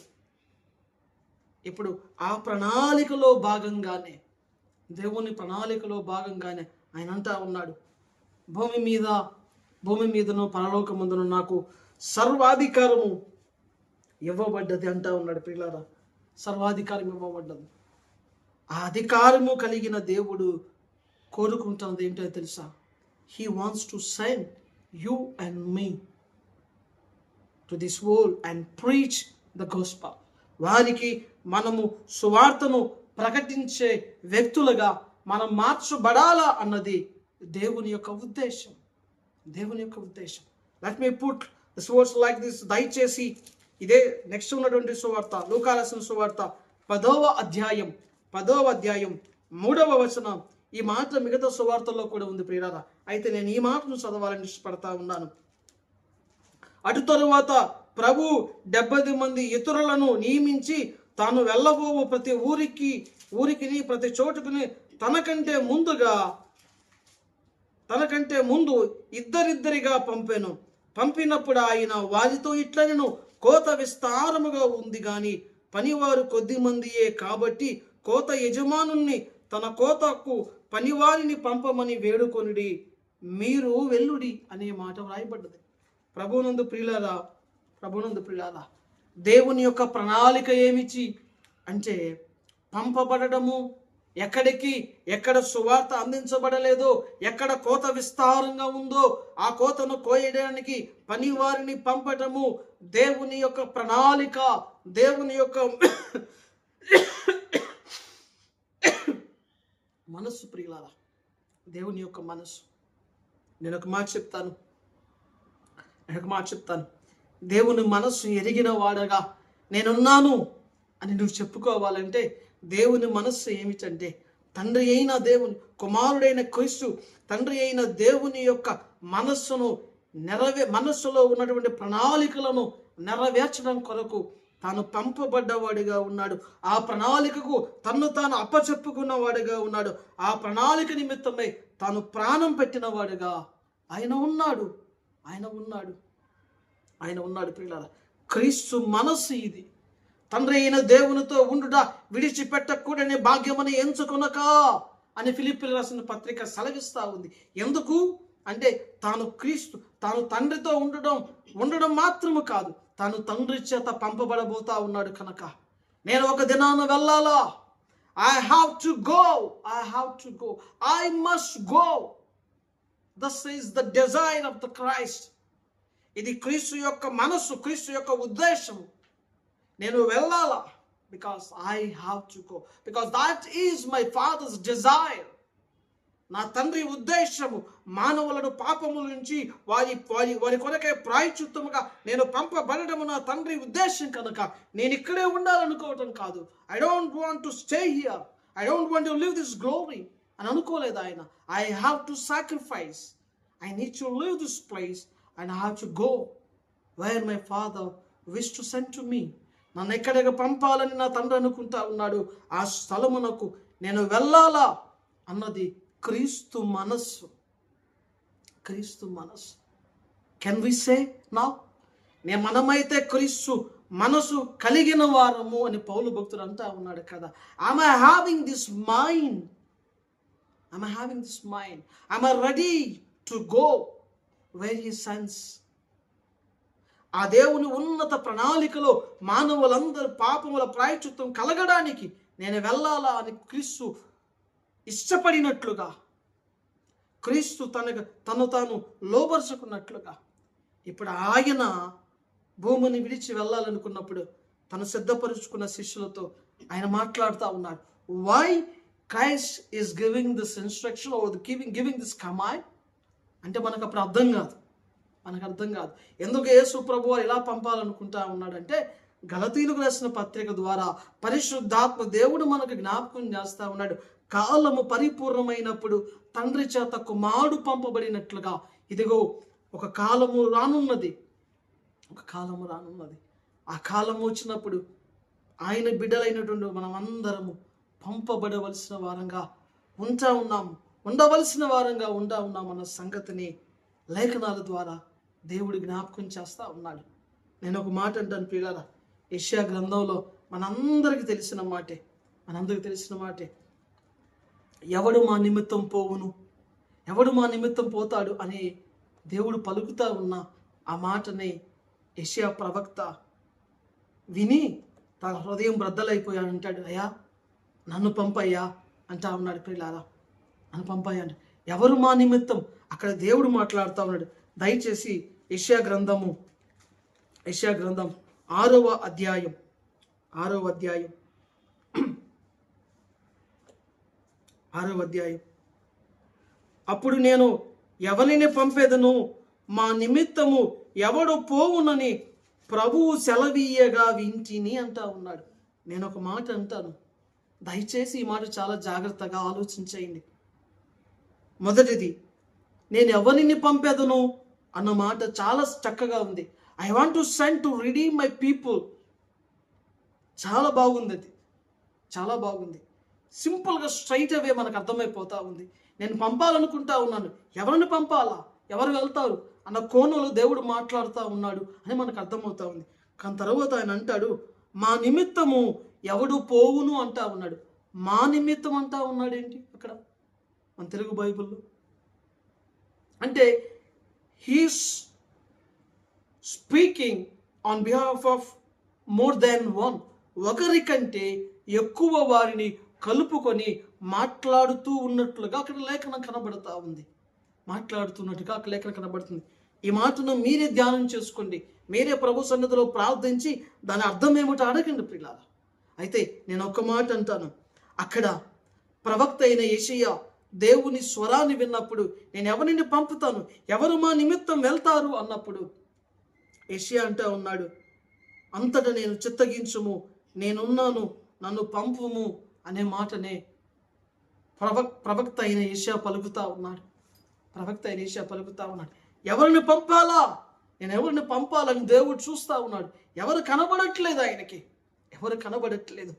ఇప్పుడు ఆ ప్రణాళికలో భాగంగానే, దేవుని ప్రణాళికలో భాగంగానే ఆయన అంటా ఉన్నాడు, భూమి మీదను పరలోకమందును నాకు సర్వాధికారము ఇవ్వబడ్డది అంటా ఉన్నాడు. ప్రియులారా, సర్వాధికారం ఇవ్వబడ్డది. ఆ అధికారము కలిగిన దేవుడు కోరుకుంటున్నది ఏంటో తెలుసా? He wants to send you and me to this world and preach the gospel. వారికి మనము సువార్తను ప్రకటించే వ్యక్తులుగా మనం మార్చబడాలా అన్నది దేవుని యొక్క ఉద్దేశం. Let me put this words like this. దయచేసి ఇదే నెక్స్ట్ ఉన్నటువంటి సువార్త, లూకా రాసిన సువార్త 10వ అధ్యాయం 3వ వచనం. ఈ మాట మిగతా సువార్తల్లో కూడా ఉంది ప్రియులారా, అయితే నేను ఈ మాటను చదవాలని ఇష్టపడతా ఉన్నాను. అటు తరువాత ప్రభు 70 మంది ఇతరులను నియమించి తాను వెళ్ళబోవు ప్రతి ఊరికి ప్రతి చోటుకుని తనకంటే ముందు ఇద్దరిద్దరిగా పంపినప్పుడు ఆయన వారితో ఇట్లనెను, కోత విస్తారముగా ఉంది గాని పనివారు కొద్ది మందియే, కాబట్టి కోత యజమానుణ్ణి తన కోతకు పనివారిని పంపమని వేడుకొనిడి, మీరు వెల్లుడి అనే మాట వ్రాయబడ్డది. ప్రభునందు ప్రియులారా, దేవుని యొక్క ప్రణాళిక ఏమిటి అంటే పంపబడము. ఎక్కడ సువార్త అందించబడలేదో, ఎక్కడ కోత విస్తారంగా ఉందో ఆ కోతను కోయడానికి పని వారిని పంపటము దేవుని యొక్క ప్రణాళిక, దేవుని యొక్క మనస్సు ప్రియులారా, దేవుని యొక్క మనస్సు. నేను ఒక మాట చెప్తాను. దేవుని మనస్సు ఎరిగిన వాడగా నేనున్నాను అని నువ్వు చెప్పుకోవాలంటే దేవుని మనస్సు ఏమిటంటే తండ్రి అయిన దేవుని కుమారుడైన క్రీస్తు తండ్రి అయిన దేవుని యొక్క మనస్సును మనస్సులో ఉన్నటువంటి ప్రణాళికలను నెరవేర్చడం కొరకు తాను పంపబడ్డవాడిగా ఉన్నాడు. ఆ ప్రణాళికకు తన్ను తాను అప్పచెప్పుకున్నవాడిగా ఉన్నాడు. ఆ ప్రణాళిక నిమిత్తమై తాను ప్రాణం పెట్టినవాడుగా ఆయన ఉన్నాడు. ప్రియులారా, క్రీస్తు మనస్సు ఇది. తండ్రి అయిన దేవునితో ఉండుట విడిచిపెట్టకూడని భాగ్యమని ఎంచుకొనక అని ఫిలిప్పీయులకు రాసిన పత్రిక సెలవిస్తూ ఉంది. ఎందుకు అంటే తాను క్రీస్తు, తాను తండ్రితో ఉండడం మాత్రము కాదు, తాను తండ్రి చేత పంపబడబోతా ఉన్నాడు కనుక నేను ఒక దినాన వెళ్ళాలా. I have to go. I must go. This is the desire of the Christ. ఇది క్రీస్తు యొక్క మనస్సు, క్రీస్తు యొక్క ఉద్దేశము. నేను వెళ్ళాలా, because I have to go, because that is my Father's desire. నా తండ్రి ఉద్దేశము మానవులను పాపముల నుంచి వారి కొరకే ప్రాయశ్చిత్తముగా నేను పంపబడము నా తండ్రి ఉద్దేశం కనుక నేను ఇక్కడే ఉండాలనుకోవటం కాదు. I don't want to stay here. I don't want to live this glory అని అనుకోలేదు ఆయన. I have to sacrifice. I need to leave this place and I have to go where my Father wished to send to me. నన్ను ఎక్కడికి పంపాలని నా తండ్రి అనుకుంటా ఉన్నాడు. ఆ స్థలమునకు నేను వెళ్ళాలా అన్నది క్రీస్తు మనస్సు. కెన్ వి సే నౌ, మనమైతే క్రీస్తు మనసు కలిగిన వారము అని పౌలు భక్తుడు అంటా ఉన్నాడు కదా. Am I having this mind? Am I ready to go where he sends? ఆ దేవుని ఉన్నత ప్రణాళికలో మానవులందరూ పాపముల ప్రాయశ్చిత్తం కలగడానికి నేను వెళ్ళాలా అని క్రీస్తు ఇష్టపడినట్లుగా, క్రీస్తు తను తాను లోబరుచుకున్నట్లుగా ఇప్పుడు ఆయన భూమిని విడిచి వెళ్ళాలనుకున్నప్పుడు తను సిద్ధపరుచుకున్న శిష్యులతో ఆయన మాట్లాడుతూ ఉన్నాడు. Why Christ is giving this instruction or giving this command అంటే మనకు అప్పుడు అర్థం కాదు. ఎందుకు యేసు ప్రభువు ఇలా పంపాలనుకుంటా ఉన్నాడంటే గలతీయులకు రాసిన పత్రిక ద్వారా పరిశుద్ధాత్మ దేవుడు మనకు జ్ఞాపకం చేస్తూ ఉన్నాడు. కాలము పరిపూర్ణమైనప్పుడు తండ్రి చేత కుమారుడు పంపబడినట్లుగా ఇదిగో ఒక కాలము రానున్నది. ఆ కాలము వచ్చినప్పుడు ఆయన బిడ్డలైనటువంటి మనం అందరము పంపబడవలసిన వారంగా ఉండవలసిన వారంగా ఉన్నాం అన్న సంగతిని లేఖనాల ద్వారా దేవుడు జ్ఞాపకం చేస్తూ ఉన్నాడు. నేను ఒక మాట అంటాను ప్రియులారా, యెషయా గ్రంథంలో మనందరికీ తెలిసిన మాటే ఎవడు మా నిమిత్తం పోవును, ఎవడు మా నిమిత్తం పోతాడు అని దేవుడు పలుకుతా ఉన్న ఆ మాటని యెషయా ప్రవక్త విని తన హృదయం బ్రద్దలైపోయాడు. అంటాడు, అయ్యా నన్ను పంపయ్యా అంటా ఉన్నాడు. ప్రియులారా, నన్ను పంపయ్యా అంటే ఎవరు మా నిమిత్తం, అక్కడ దేవుడు మాట్లాడుతూ ఉన్నాడు. దయచేసి యెషయా గ్రంథం 6వ అధ్యాయం అప్పుడు నేను ఎవరిని పంపేదను, మా నిమిత్తము ఎవడు పోవునని ప్రభువు సెలవీయగా వింటిని అంటా ఉన్నాడు. నేను ఒక మాట అంటాను, దయచేసి ఈ మాట చాలా జాగ్రత్తగా ఆలోచించేయండి. మొదటిది, నేను ఎవరిని పంపేదను అన్న మాట చాలా చక్కగా ఉంది. I want to send to redeem my people. చాలా బాగుంది. సింపుల్గా స్ట్రైట్ అవే మనకు అర్థమైపోతా ఉంది. నేను పంపాలనుకుంటా ఉన్నాను, ఎవరిని పంపాలా, ఎవరు వెళ్తారు అన్న కోణంలో దేవుడు మాట్లాడుతూ ఉన్నాడు అని మనకు అర్థమవుతా ఉంది. కానీ తర్వాత ఆయన అంటాడు, మా నిమిత్తము ఎవడు పోవును అంటా ఉన్నాడు. మా నిమిత్తం అంటా ఉన్నాడు ఏంటి అక్కడ మన తెలుగు బైబిల్లో? అంటే he's speaking on behalf of more than one, ఒకరికంటే ఎక్కువ వారిని కలుపుకొని మాట్లాడుతూ ఉన్నట్లుగా అక్కడ లేఖనం కనబడుతూ ఉంది. ఈ మాటను మీరే ధ్యానం చేసుకోండి, మీరే ప్రభు సన్నిధిలో ప్రార్థించి దాని అర్థం ఏమిటో అడగండి ప్రియులారా. అయితే నేను ఒక మాట అంటాను, అక్కడ ప్రవక్త అయిన యెషయా దేవుని స్వరాన్ని విన్నప్పుడు నేను ఎవరిని పంపుతాను, ఎవరు మా నిమిత్తం వెళ్తారు అన్నప్పుడు యెషయా అంటా ఉన్నాడు, అంతటా నేను చిత్తగించుము, నేనున్నాను, నన్ను పంపుము అనే మాటనే ప్రవక్త అయిన యెషయా పలుకుతా ఉన్నాడు. ఎవరిని పంపాలా, నేను ఎవరిని పంపాలని దేవుడు చూస్తూ ఉన్నాడు. ఎవరు కనబడట్లేదు ఆయనకి, ఎవరు కనబడట్లేదు.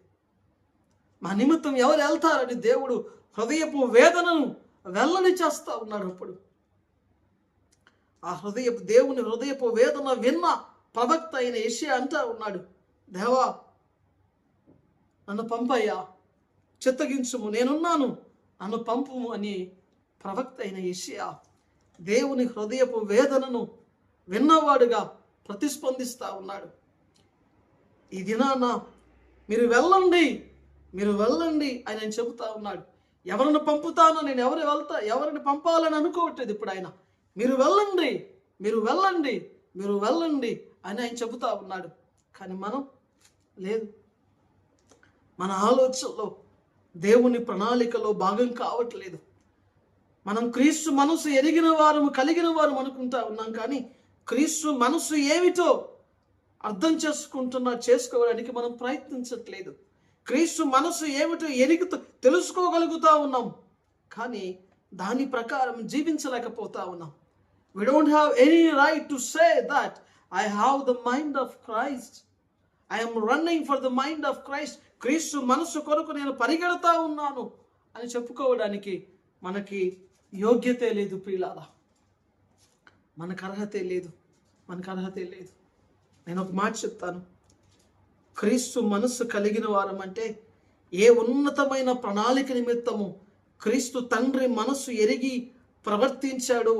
మా నిమిత్తం ఎవరు వెళ్తారని దేవుడు హృదయపు వేదనను వెల్లని చేస్తూ ఉన్నాడు. అప్పుడు ఆ దేవుని హృదయపు వేదన విన్న ప్రవక్త అయిన యెషయా అంటా ఉన్నాడు, దేవా నన్ను పంపయ్యా, చిత్తగించుము, నేనున్నాను, నన్ను పంపుము అని ప్రవక్త అయిన యెషయా దేవుని హృదయపు వేదనను విన్నవాడుగా ప్రతిస్పందిస్తూ ఉన్నాడు. ఈ దినాన మీరు వెళ్ళండి అని ఆయన చెబుతా ఉన్నాడు. ఎవరిని పంపుతానో, నేను ఎవరిని పంపాలని అనుకోవట్లేదు ఇప్పుడు ఆయన. మీరు వెళ్ళండి అని ఆయన చెబుతా ఉన్నాడు. కానీ మనం లేదు, మన ఆలోచనలో దేవుని ప్రణాళికలో భాగం కావట్లేదు. మనం క్రీస్తు మనసు ఎరిగిన వారము, కలిగిన వారు అనుకుంటా ఉన్నాం, కానీ క్రీస్తు మనసు ఏమిటో అర్థం చేసుకోవడానికి మనం ప్రయత్నించట్లేదు. క్రీస్తు మనసు ఏమిటో తెలుసుకోగలుగుతా ఉన్నాం, కానీ దాని ప్రకారం జీవించలేకపోతా ఉన్నాం. We don't have any right to say that I have the mind of Christ. I am running for the mind of Christ. క్రీస్తు మనసు కొరకు నేను పరిగెడతా ఉన్నాను అని చెప్పుకోవడానికి మనకి యోగ్యతే లేదు ప్రియులారా, మనకు అర్హతే లేదు. నేను ఒక మాట చెప్తాను, క్రీస్తు మనస్సు కలిగిన వారం అంటే ఏ ఉన్నతమైన ప్రణాళిక నిమిత్తము క్రీస్తు తండ్రి మనస్సు ఎరిగి ప్రవర్తించాడో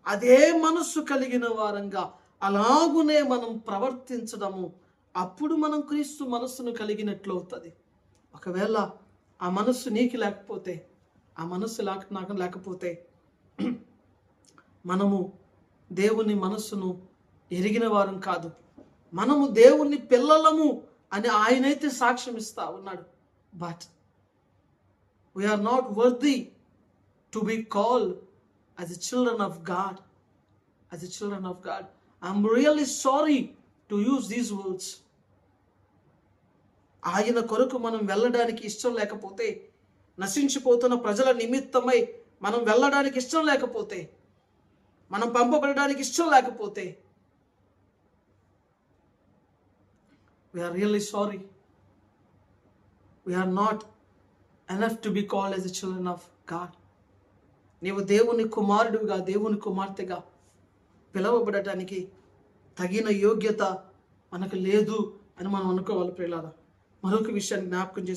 అదే మనస్సు కలిగిన వారంగా అలాగునే మనం ప్రవర్తించడము, అప్పుడు మనం క్రీస్తు మనస్సును కలిగినట్లు అవుతుంది. ఒకవేళ ఆ మనస్సు నీకు లేకపోతే, ఆ మనస్సు నాకు లేకపోతే మనము దేవుని మనస్సును ఎరిగిన వారం కాదు. మనము దేవుని పిల్లలము అని ఆయనైతే సాక్ష్యం ఇస్తా ఉన్నాడు. But we are not worthy to be called as the children of God. I'm really sorry to use these words. ఆయన కొరకు మనం వెళ్ళడానికి ఇష్టం లేకపోతే, నశించిపోతున్న ప్రజల నిమిత్తమై మనం వెళ్ళడానికి ఇష్టం లేకపోతే, మనం పంపబడడానికి ఇష్టం లేకపోతే, we are really sorry. We are not enough to be called as the children of God. నీవు దేవుని కుమారుడుగా, దేవుని కుమార్తెగా పిలవబడటానికి తగిన యోగ్యత మనకు లేదు అని మనం అనుకోవాలి ప్రియులారా. మరొక విషయాన్ని జ్ఞాపకం చేసి